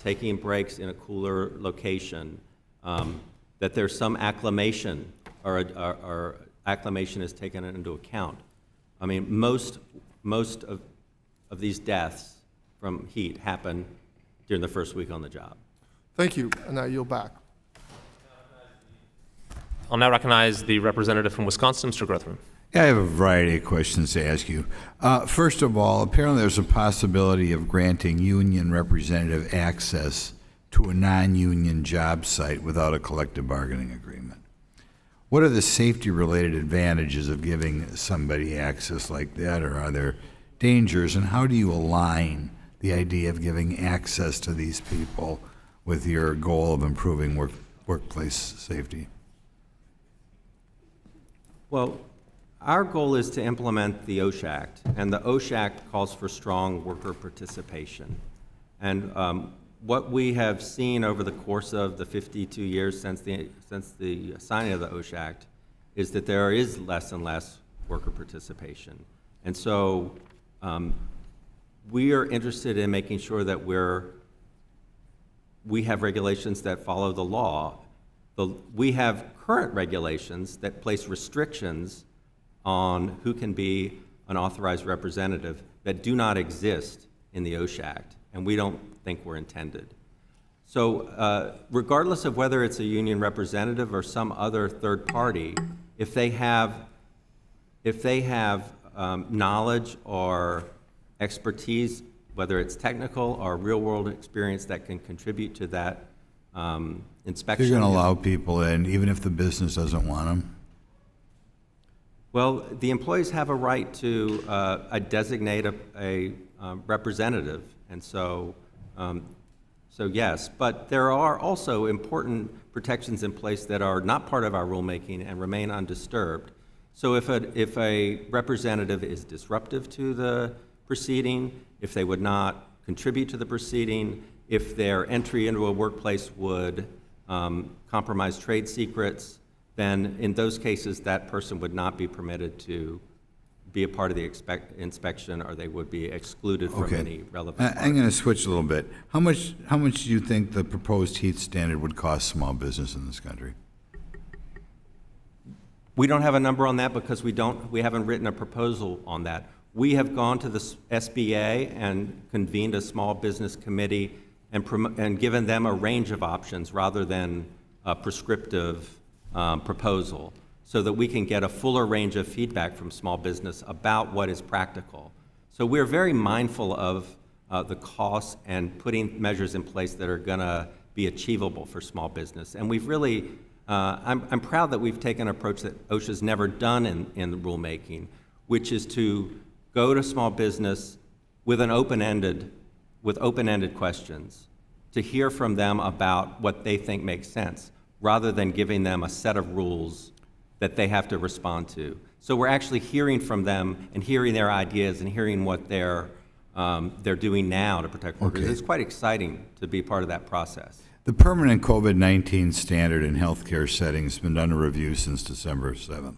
S3: taking breaks in a cooler location, that there's some acclimation or acclimation is taken into account. I mean, most of these deaths from heat happen during the first week on the job.
S6: Thank you, and I yield back.
S1: I'll now recognize the representative from Wisconsin, Mr. Grothman.
S7: Yeah, I have a variety of questions to ask you. First of all, apparently there's a possibility of granting union representative access to a non-union job site without a collective bargaining agreement. What are the safety-related advantages of giving somebody access like that, or are there dangers, and how do you align the idea of giving access to these people with your goal of improving workplace safety?
S3: Well, our goal is to implement the OSHA Act, and the OSHA Act calls for strong worker participation. And what we have seen over the course of the 52 years since the signing of the OSHA Act is that there is less and less worker participation. And so we are interested in making sure that we have regulations that follow the law. We have current regulations that place restrictions on who can be an authorized representative that do not exist in the OSHA Act, and we don't think were intended. So regardless of whether it's a union representative or some other third party, if they have knowledge or expertise, whether it's technical or real-world experience that can contribute to that inspection.
S7: You're going to allow people in even if the business doesn't want them?
S3: Well, the employees have a right to designate a representative, and so yes. But there are also important protections in place that are not part of our rulemaking and remain undisturbed. So if a representative is disruptive to the proceeding, if they would not contribute to the proceeding, if their entry into a workplace would compromise trade secrets, then in those cases that person would not be permitted to be a part of the inspection, or they would be excluded from any relevant.
S7: I'm going to switch a little bit. How much do you think the proposed heat standard would cost small business in this country?
S3: We don't have a number on that because we haven't written a proposal on that. We have gone to the SBA and convened a small business committee and given them a range of options rather than a prescriptive proposal, so that we can get a fuller range of feedback from small business about what is practical. So we're very mindful of the costs and putting measures in place that are going to be achievable for small business. And we've really, I'm proud that we've taken an approach that OSHA's never done in the rulemaking, which is to go to small business with open-ended questions, to hear from them about what they think makes sense, rather than giving them a set of rules that they have to respond to. So we're actually hearing from them and hearing their ideas and hearing what they're doing now to protect workers. It's quite exciting to be part of that process.
S7: The permanent COVID-19 standard in healthcare settings has been under review since December 7th.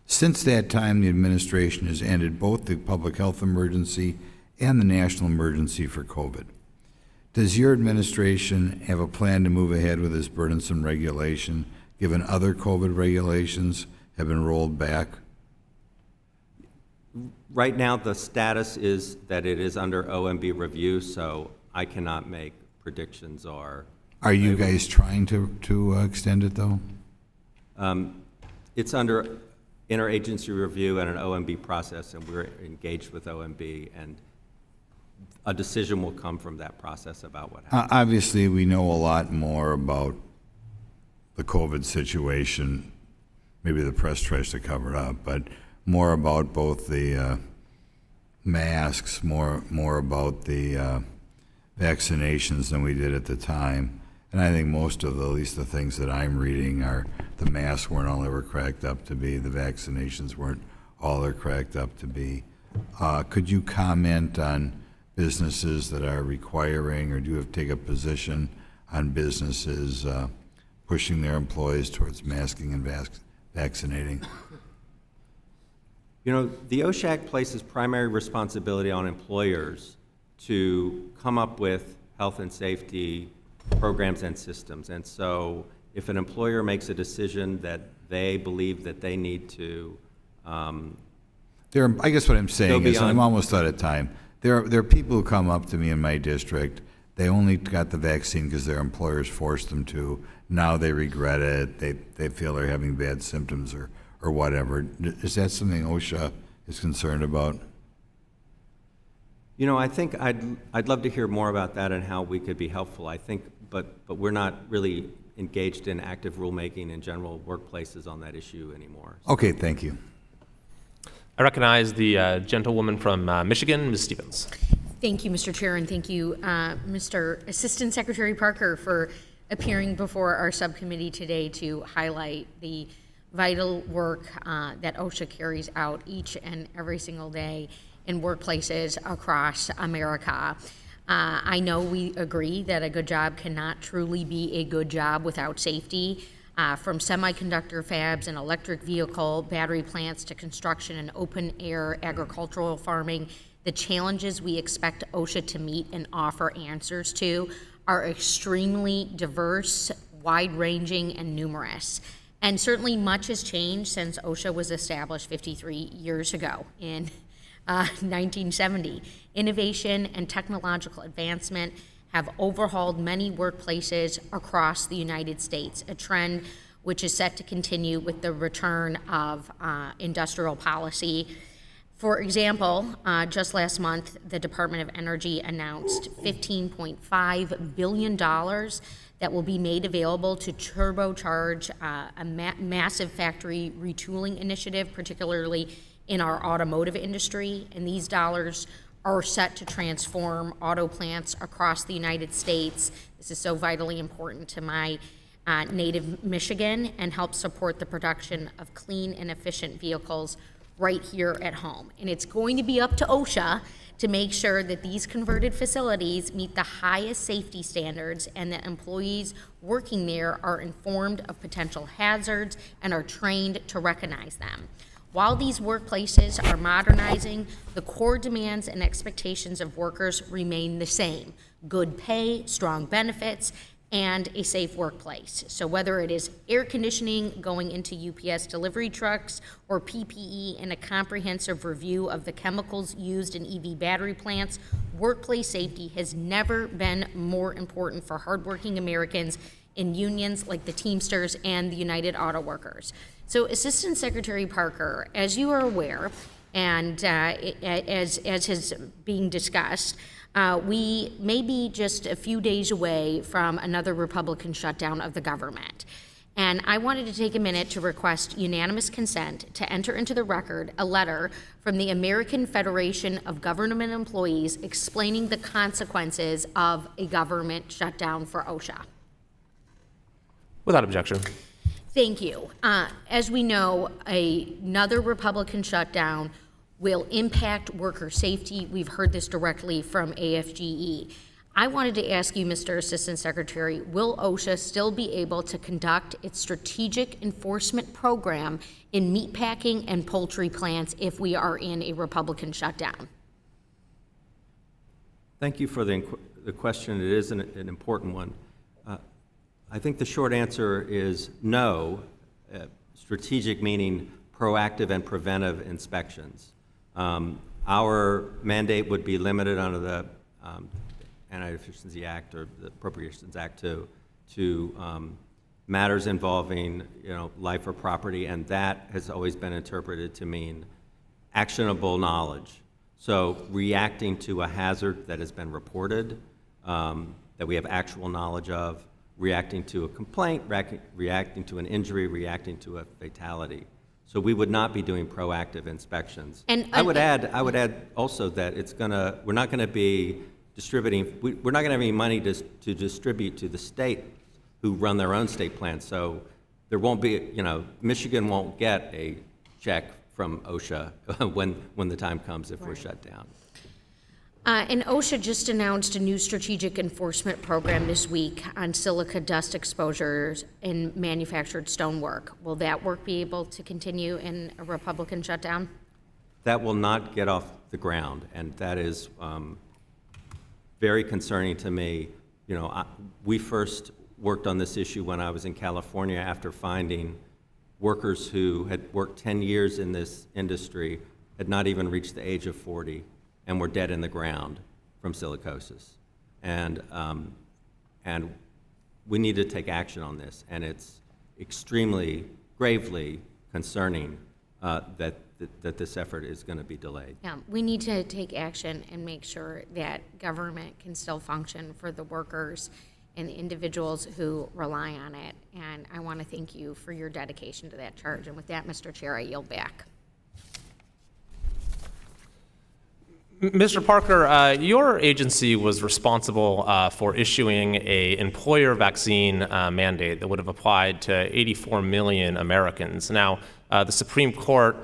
S7: Since that time, the administration has ended both the public health emergency and the national emergency for COVID. Does your administration have a plan to move ahead with this burdensome regulation, given other COVID regulations have been rolled back?
S3: Right now, the status is that it is under OMB review, so I cannot make predictions or.
S7: Are you guys trying to extend it, though?
S3: It's under interagency review and an OMB process, and we're engaged with OMB, and a decision will come from that process about what happens.
S7: Obviously, we know a lot more about the COVID situation. Maybe the press tries to cover it up, but more about both the masks, more about the vaccinations than we did at the time. And I think most of at least the things that I'm reading are the masks weren't all they were cracked up to be, the vaccinations weren't all they're cracked up to be. Could you comment on businesses that are requiring, or do you have to take a position on businesses pushing their employees towards masking and vaccinating?
S3: You know, the OSHA Act places primary responsibility on employers to come up with health and safety programs and systems. And so if an employer makes a decision that they believe that they need to,
S7: I guess what I'm saying is, and I'm almost out of time, there are people who come up to me in my district, they only got the vaccine because their employers forced them to. Now they regret it, they feel they're having bad symptoms or whatever. Is that something OSHA is concerned about?
S3: you know, I think I'd love to hear more about that and how we could be helpful. I think, but we're not really engaged in active rulemaking in general workplaces on that issue anymore.
S7: Okay, thank you.
S1: I recognize the gentlewoman from Michigan, Ms. Stevens.
S8: Thank you, Mr. Chair, and thank you, Mr. Assistant Secretary Parker, for appearing before our subcommittee today to highlight the vital work that OSHA carries out each and every single day in workplaces across America. I know we agree that a good job cannot truly be a good job without safety. From semiconductor fabs and electric vehicle battery plants to construction and open air agricultural farming, the challenges we expect OSHA to meet and offer answers to are extremely diverse, wide-ranging, and numerous. And certainly much has changed since OSHA was established 53 years ago in 1970. Innovation and technological advancement have overhauled many workplaces across the United States, a trend which is set to continue with the return of industrial policy. For example, just last month, the Department of Energy announced $15.5 billion that will be made available to turbocharge a massive factory retooling initiative, particularly in our automotive industry. And these dollars are set to transform auto plants across the United States. This is so vitally important to my native Michigan and help support the production of clean and efficient vehicles right here at home. And it's going to be up to OSHA to make sure that these converted facilities meet the highest safety standards and that employees working there are informed of potential hazards and are trained to recognize them. While these workplaces are modernizing, the core demands and expectations of workers remain the same: good pay, strong benefits, and a safe workplace. So whether it is air conditioning going into UPS delivery trucks or PPE and a comprehensive review of the chemicals used in EV battery plants, workplace safety has never been more important for hardworking Americans in unions like the Teamsters and the United Auto Workers. So Assistant Secretary Parker, as you are aware, and as is being discussed, we may be just a few days away from another Republican shutdown of the government. And I wanted to take a minute to request unanimous consent to enter into the record a letter from the American Federation of Government Employees explaining the consequences of a government shutdown for OSHA.
S1: Without objection.
S8: Thank you. As we know, another Republican shutdown will impact worker safety. We've heard this directly from AFGE. I wanted to ask you, Mr. Assistant Secretary, will OSHA still be able to conduct its strategic enforcement program in meatpacking and poultry plants if we are in a Republican shutdown?
S3: Thank you for the question. It is an important one. I think the short answer is no. Strategic meaning proactive and preventive inspections. Our mandate would be limited under the Anti-Deficiency Act or the Appropriations Act to matters involving life or property, and that has always been interpreted to mean actionable knowledge. So reacting to a hazard that has been reported, that we have actual knowledge of, reacting to a complaint, reacting to an injury, reacting to a fatality. So we would not be doing proactive inspections.
S8: And
S3: I would add also that we're not gonna be distributing, we're not gonna have any money to distribute to the state who run their own state plans. So there won't be, Michigan won't get a check from OSHA when the time comes if we're shut down.
S8: And OSHA just announced a new strategic enforcement program this week on silica dust exposures in manufactured stonework. Will that work be able to continue in a Republican shutdown?
S3: That will not get off the ground, and that is very concerning to me. We first worked on this issue when I was in California after finding workers who had worked 10 years in this industry, had not even reached the age of 40, and were dead in the ground from silicosis. And we need to take action on this, and it's extremely, gravely concerning that this effort is going to be delayed.
S8: Yeah, we need to take action and make sure that government can still function for the workers and the individuals who rely on it. And I want to thank you for your dedication to that charge. And with that, Mr. Chair, I yield back.
S1: Mr. Parker, your agency was responsible for issuing an employer vaccine mandate that would have applied to 84 million Americans. Now, the Supreme Court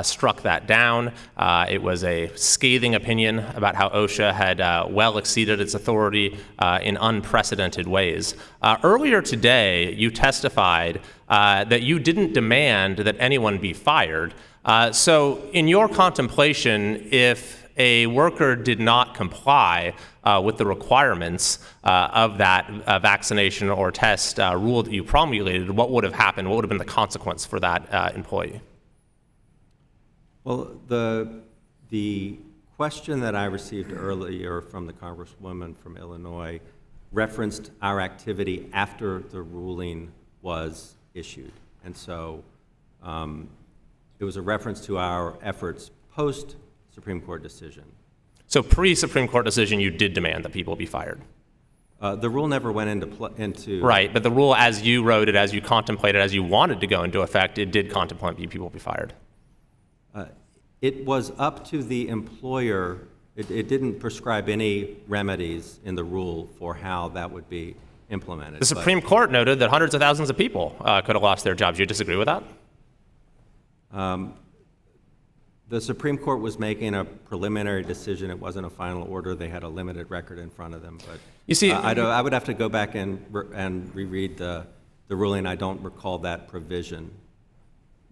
S1: struck that down. It was a scathing opinion about how OSHA had well exceeded its authority in unprecedented ways. Earlier today, you testified that you didn't demand that anyone be fired. So in your contemplation, if a worker did not comply with the requirements of that vaccination or test rule that you promulgated, what would have happened? What would have been the consequence for that employee?
S3: Well, the question that I received earlier from the Congresswoman from Illinois referenced our activity after the ruling was issued. And so it was a reference to our efforts post-Supreme Court decision.
S1: So pre-Supreme Court decision, you did demand that people be fired?
S3: The rule never went into...
S1: Right, but the rule as you wrote it, as you contemplated, as you wanted to go into effect, it did contemplate people be fired.
S3: It was up to the employer. It didn't prescribe any remedies in the rule for how that would be implemented.
S1: The Supreme Court noted that hundreds of thousands of people could have lost their jobs. You disagree with that?
S3: The Supreme Court was making a preliminary decision. It wasn't a final order. They had a limited record in front of them. But
S1: you see,
S3: I would have to go back and reread the ruling. I don't recall that provision.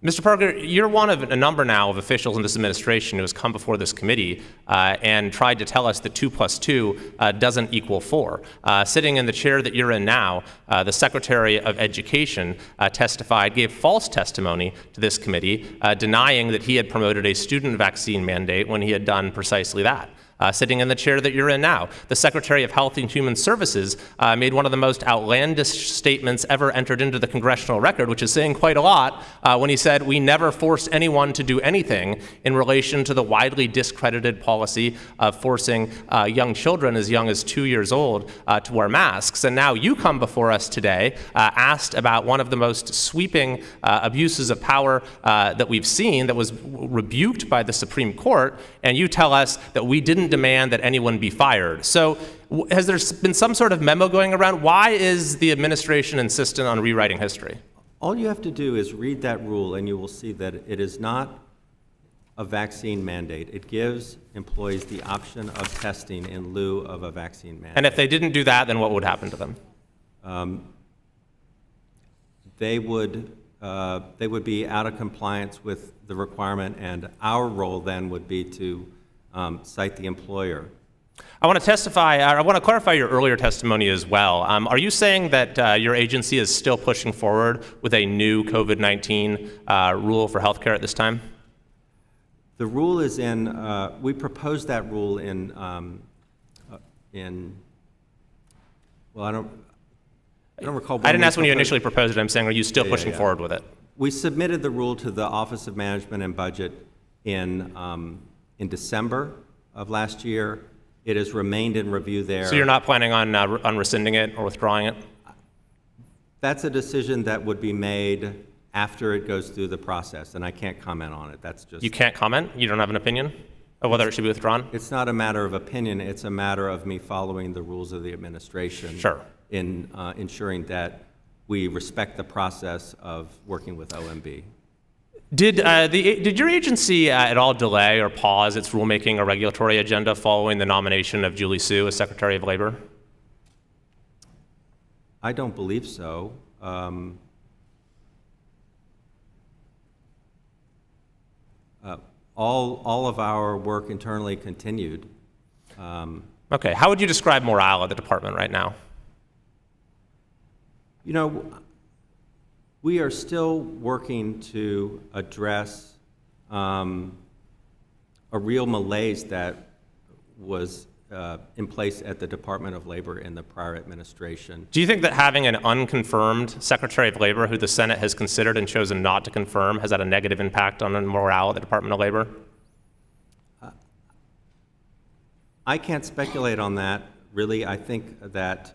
S1: Mr. Parker, you're one of a number now of officials in this administration who has come before this committee and tried to tell us that 2 + 2 doesn't equal 4. Sitting in the chair that you're in now, the Secretary of Education testified, gave false testimony to this committee, denying that he had promoted a student vaccine mandate when he had done precisely that. Sitting in the chair that you're in now, the Secretary of Health and Human Services made one of the most outlandish statements ever entered into the congressional record, which is saying quite a lot, when he said, "We never forced anyone to do anything," in relation to the widely discredited policy of forcing young children as young as 2 years old to wear masks. And now you come before us today, asked about one of the most sweeping abuses of power that we've seen, that was rebuked by the Supreme Court, and you tell us that we didn't demand that anyone be fired. So has there been some sort of memo going around? Why is the administration insistent on rewriting history?
S3: All you have to do is read that rule, and you will see that it is not a vaccine mandate. It gives employees the option of testing in lieu of a vaccine mandate.
S1: And if they didn't do that, then what would happen to them?
S3: They would be out of compliance with the requirement, and our role then would be to cite the employer.
S1: I want to clarify your earlier testimony as well. Are you saying that your agency is still pushing forward with a new COVID-19 rule for healthcare at this time?
S3: The rule is we proposed that rule well, I don't recall.
S1: I didn't ask when you initially proposed it. I'm saying, are you still pushing forward with it?
S3: We submitted the rule to the Office of Management and Budget in December of last year. It has remained in review there.
S1: So you're not planning on rescinding it or withdrawing it?
S3: That's a decision that would be made after it goes through the process, and I can't comment on it. That's just...
S1: You can't comment? You don't have an opinion of whether it should be withdrawn?
S3: It's not a matter of opinion. It's a matter of me following the rules of the administration.
S1: Sure.
S3: In ensuring that we respect the process of working with OMB.
S1: Did your agency at all delay or pause its rulemaking or regulatory agenda following the nomination of Julie Su as Secretary of Labor?
S3: I don't believe so. All of our work internally continued.
S1: Okay, how would you describe morale at the department right now?
S3: You know, we are still working to address a real malaise that was in place at the Department of Labor in the prior administration.
S1: Do you think that having an unconfirmed Secretary of Labor who the Senate has considered and chosen not to confirm has had a negative impact on the morale at the Department of Labor?
S3: I can't speculate on that, really. I think that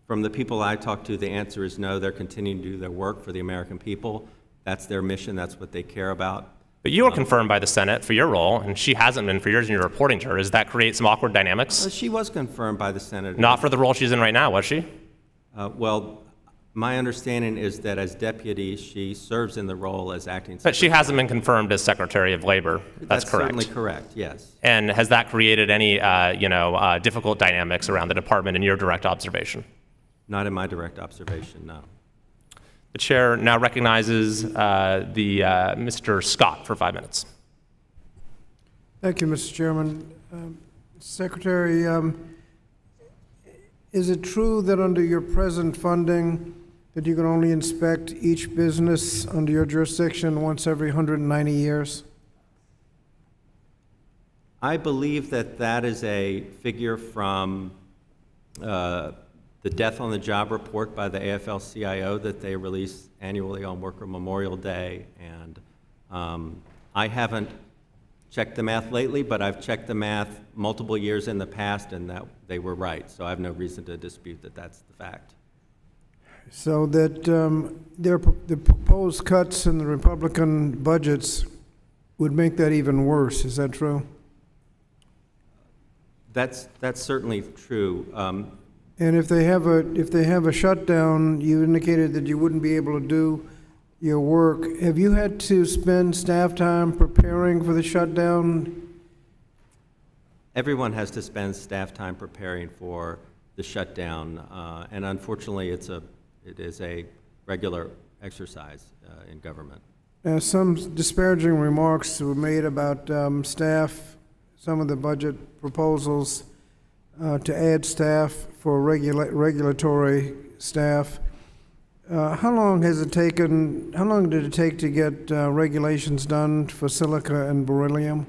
S3: from the people I talk to, the answer is no. They're continuing to do their work for the American people. That's their mission. That's what they care about.
S1: But you were confirmed by the Senate for your role, and she hasn't been for years, and you're reporting to her. Does that create some awkward dynamics?
S3: She was confirmed by the Senate.
S1: Not for the role she's in right now, was she?
S3: Well, my understanding is that as deputy, she serves in the role as acting
S1: But she
S3: secretary.
S1: hasn't been confirmed as Secretary of Labor. That's correct.
S3: Certainly correct, yes.
S1: And has that created any, difficult dynamics around the department in your direct observation?
S3: Not in my direct observation, no.
S1: The chair now recognizes Mr. Scott for 5 minutes.
S9: Thank you, Mr. Chairman. Secretary, is it true that under your present funding that you can only inspect each business under your jurisdiction once every 190 years?
S3: I believe that that is a figure from the Death on the Job report by the AFL-CIO that they release annually on Worker Memorial Day. And I haven't checked the math lately, but I've checked the math multiple years in the past, and that they were right. So I have no reason to dispute that that's the fact.
S9: So that the proposed cuts in the Republican budgets would make that even worse. Is that true?
S3: That's certainly true.
S9: And if they have a shutdown, you indicated that you wouldn't be able to do your work. Have you had to spend staff time preparing for the shutdown?
S3: Everyone has to spend staff time preparing for the shutdown, and unfortunately, it is a regular exercise in government.
S9: Some disparaging remarks were made about staff, some of the budget proposals to add staff for regulatory staff. How long did it take to get regulations done for silica and beryllium?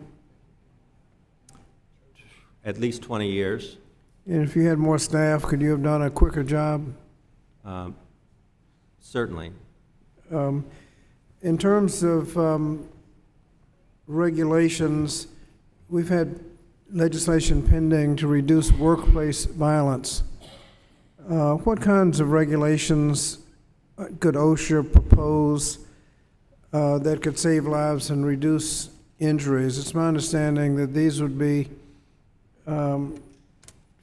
S3: At least 20 years.
S9: And if you had more staff, could you have done a quicker job?
S3: Certainly.
S9: In terms of regulations, we've had legislation pending to reduce workplace violence. What kinds of regulations could OSHA propose that could save lives and reduce injuries? It's my understanding that these would be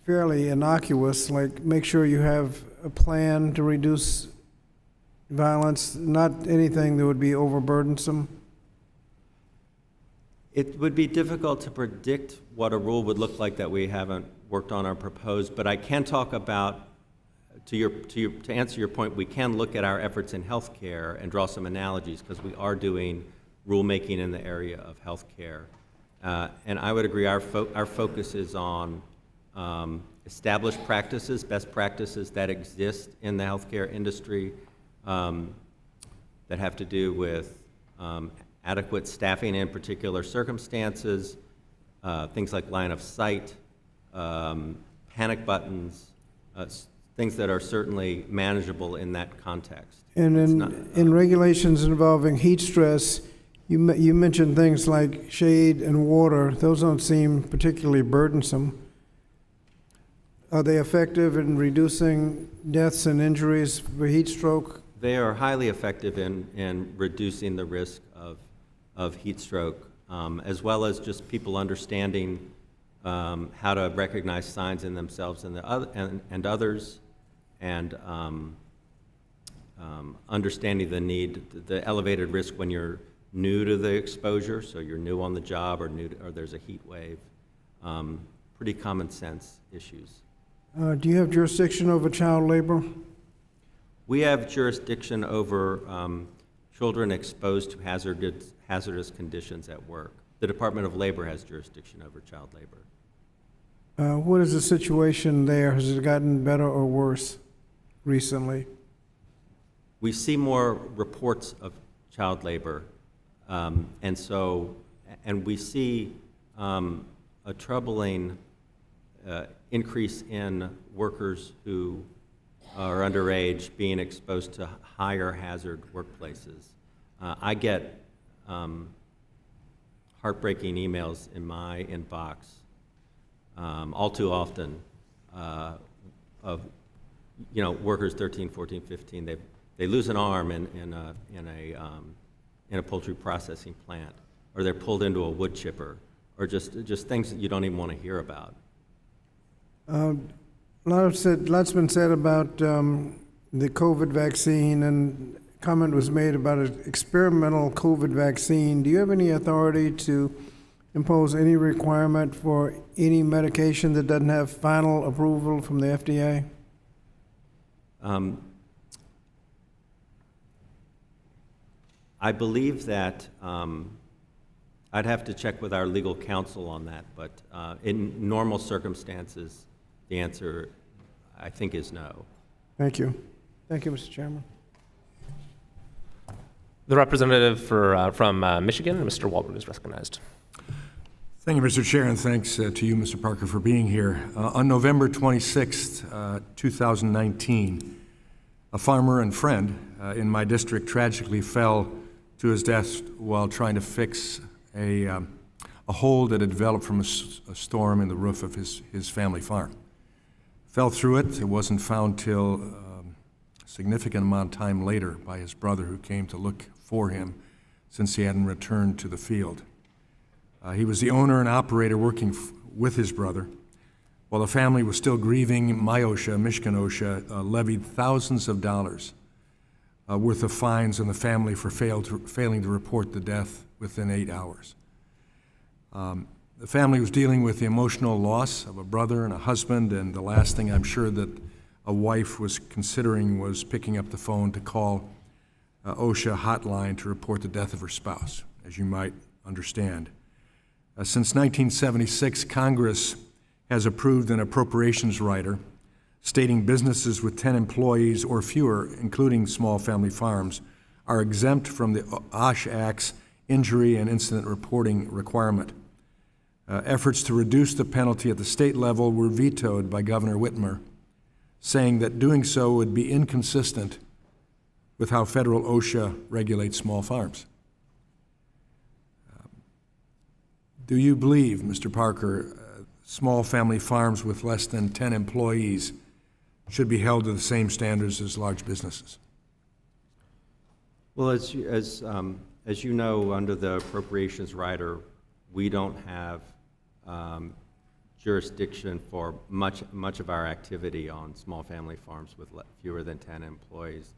S9: fairly innocuous, like make sure you have a plan to reduce violence, not anything that would be overburdensome.
S3: It would be difficult to predict what a rule would look like that we haven't worked on or proposed, but I can talk about, to answer your point, we can look at our efforts in healthcare and draw some analogies because we are doing rulemaking in the area of healthcare. And I would agree, our focus is on established practices, best practices that exist in the healthcare industry that have to do with adequate staffing in particular circumstances, things like line of sight, panic buttons, things that are certainly manageable in that context.
S9: And in regulations involving heat stress, you mentioned things like shade and water. Those don't seem particularly burdensome. Are they effective in reducing deaths and injuries for heat stroke?
S3: They are highly effective in reducing the risk of heat stroke, as well as just people understanding how to recognize signs in themselves and others, and understanding the elevated risk when you're new to the exposure, so you're new on the job or there's a heat wave. Pretty common sense issues.
S9: Do you have jurisdiction over child labor?
S3: We have jurisdiction over children exposed to hazardous conditions at work. The Department of Labor has jurisdiction over child labor.
S9: What is the situation there? Has it gotten better or worse recently?
S3: We see more reports of child labor, and we see a troubling increase in workers who are underage being exposed to higher hazard workplaces. I get heartbreaking emails in my inbox all too often of workers 13, 14, 15. They lose an arm in a poultry processing plant, or they're pulled into a wood chipper, or just things that you don't even want to hear about.
S9: Lots been said about the COVID vaccine, and comment was made about an experimental COVID vaccine. Do you have any authority to impose any requirement for any medication that doesn't have final approval from the FDA?
S3: I believe that I'd have to check with our legal counsel on that, but in normal circumstances, the answer, I think, is no.
S9: Thank you. Thank you, Mr. Chairman.
S1: The representative from Michigan, Mr. Walberg, is recognized.
S10: Thank you, Mr. Chair, and thanks to you, Mr. Parker, for being here. On November 26th, 2019, a farmer and friend in my district tragically fell to his death while trying to fix a hole that had developed from a storm in the roof of his family farm. Fell through it. It wasn't found till a significant amount of time later by his brother, who came to look for him since he hadn't returned to the field. He was the owner and operator working with his brother. While the family was still grieving, Michigan OSHA, levied thousands of dollars worth of fines on the family for failing to report the death within 8 hours. The family was dealing with the emotional loss of a brother and a husband, and the last thing I'm sure that a wife was considering was picking up the phone to call OSHA hotline to report the death of her spouse, as you might understand. Since 1976, Congress has approved an appropriations rider stating businesses with 10 employees or fewer, including small family farms, are exempt from the OSH Act's injury and incident reporting requirement. Efforts to reduce the penalty at the state level were vetoed by Governor Whitmer, saying that doing so would be inconsistent with how federal OSHA regulates small farms. Do you believe, Mr. Parker, small family farms with less than 10 employees should be held to the same standards as large businesses?
S3: Well, as you know, under the appropriations rider, we don't have jurisdiction for much of our activity on small family farms with fewer than 10 employees.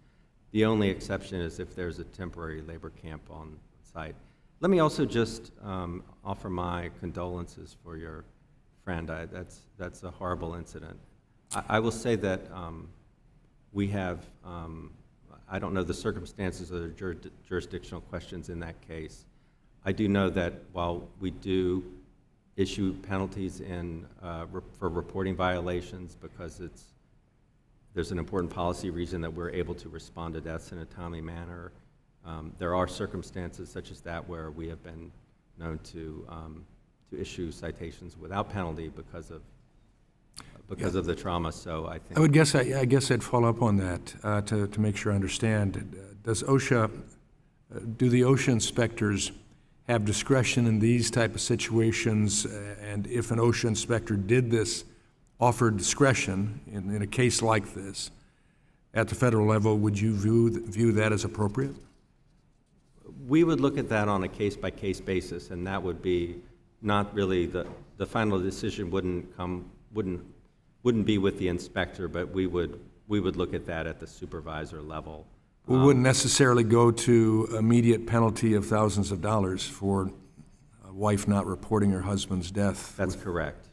S3: The only exception is if there's a temporary labor camp on site. Let me also just offer my condolences for your friend. That's a horrible incident. I will say that we have, I don't know the circumstances or the jurisdictional questions in that case, I do know that while we do issue penalties for reporting violations because there's an important policy reason that we're able to respond to deaths in a timely manner, there are circumstances such as that where we have been known to issue citations without penalty because of the trauma. So I think
S10: I guess I'd follow up on that to make sure I understand. Do the OSHA inspectors have discretion in these type of situations? And if an OSHA inspector did this, offered discretion in a case like this at the federal level, would you view that as appropriate?
S3: we would look at that on a case-by-case basis, and that would be not really the final decision wouldn't be with the inspector, but we would look at that at the supervisor level.
S10: We wouldn't necessarily go to immediate penalty of thousands of dollars for a wife not reporting her husband's death.
S3: That's correct.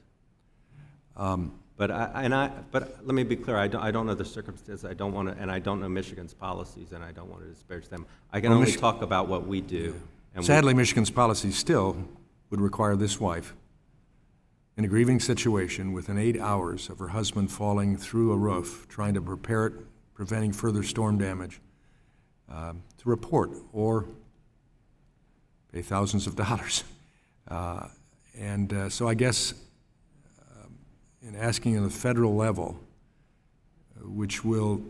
S3: But let me be clear. I don't know the circumstances. I don't want to, and I don't know Michigan's policies, and I don't want to disparage them. I can only talk about what we do. And
S10: sadly, Michigan's policy still would require this wife, in a grieving situation, within 8 hours of her husband falling through a roof, trying to prepare it, preventing further storm damage, to report or pay thousands of dollars. So I guess in asking at the federal level, which will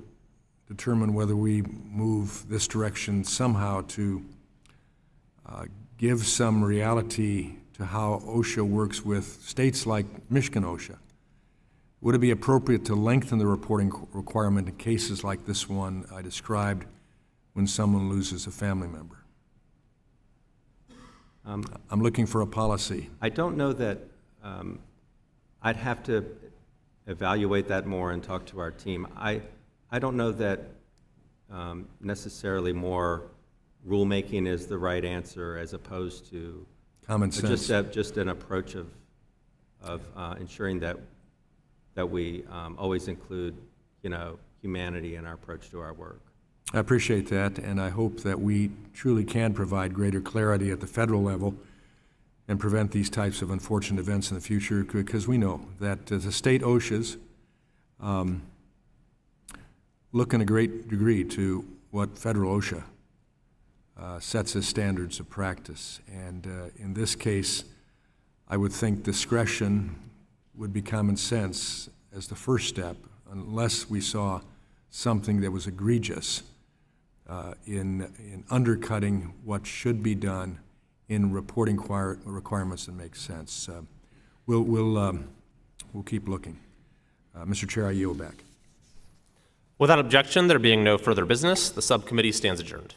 S10: determine whether we move this direction somehow to give some reality to how OSHA works with states like Michigan OSHA, would it be appropriate to lengthen the reporting requirement in cases like this one I described when someone loses a family member? I'm looking for a policy.
S3: I don't know that. I'd have to evaluate that more and talk to our team. I don't know that necessarily more rulemaking is the right answer as opposed to
S10: Common sense.
S3: Just an approach of ensuring that we always include, humanity in our approach to our work.
S10: I appreciate that, and I hope that we truly can provide greater clarity at the federal level and prevent these types of unfortunate events in the future, because we know that the state OSHAs look in a great degree to what federal OSHA sets as standards of practice. And in this case, I would think discretion would be common sense as the first step, unless we saw something that was egregious in undercutting what should be done in reporting requirements that make sense. We'll keep looking. Mr. Chair, I yield back.
S1: Without objection, there being no further business, the subcommittee stands adjourned.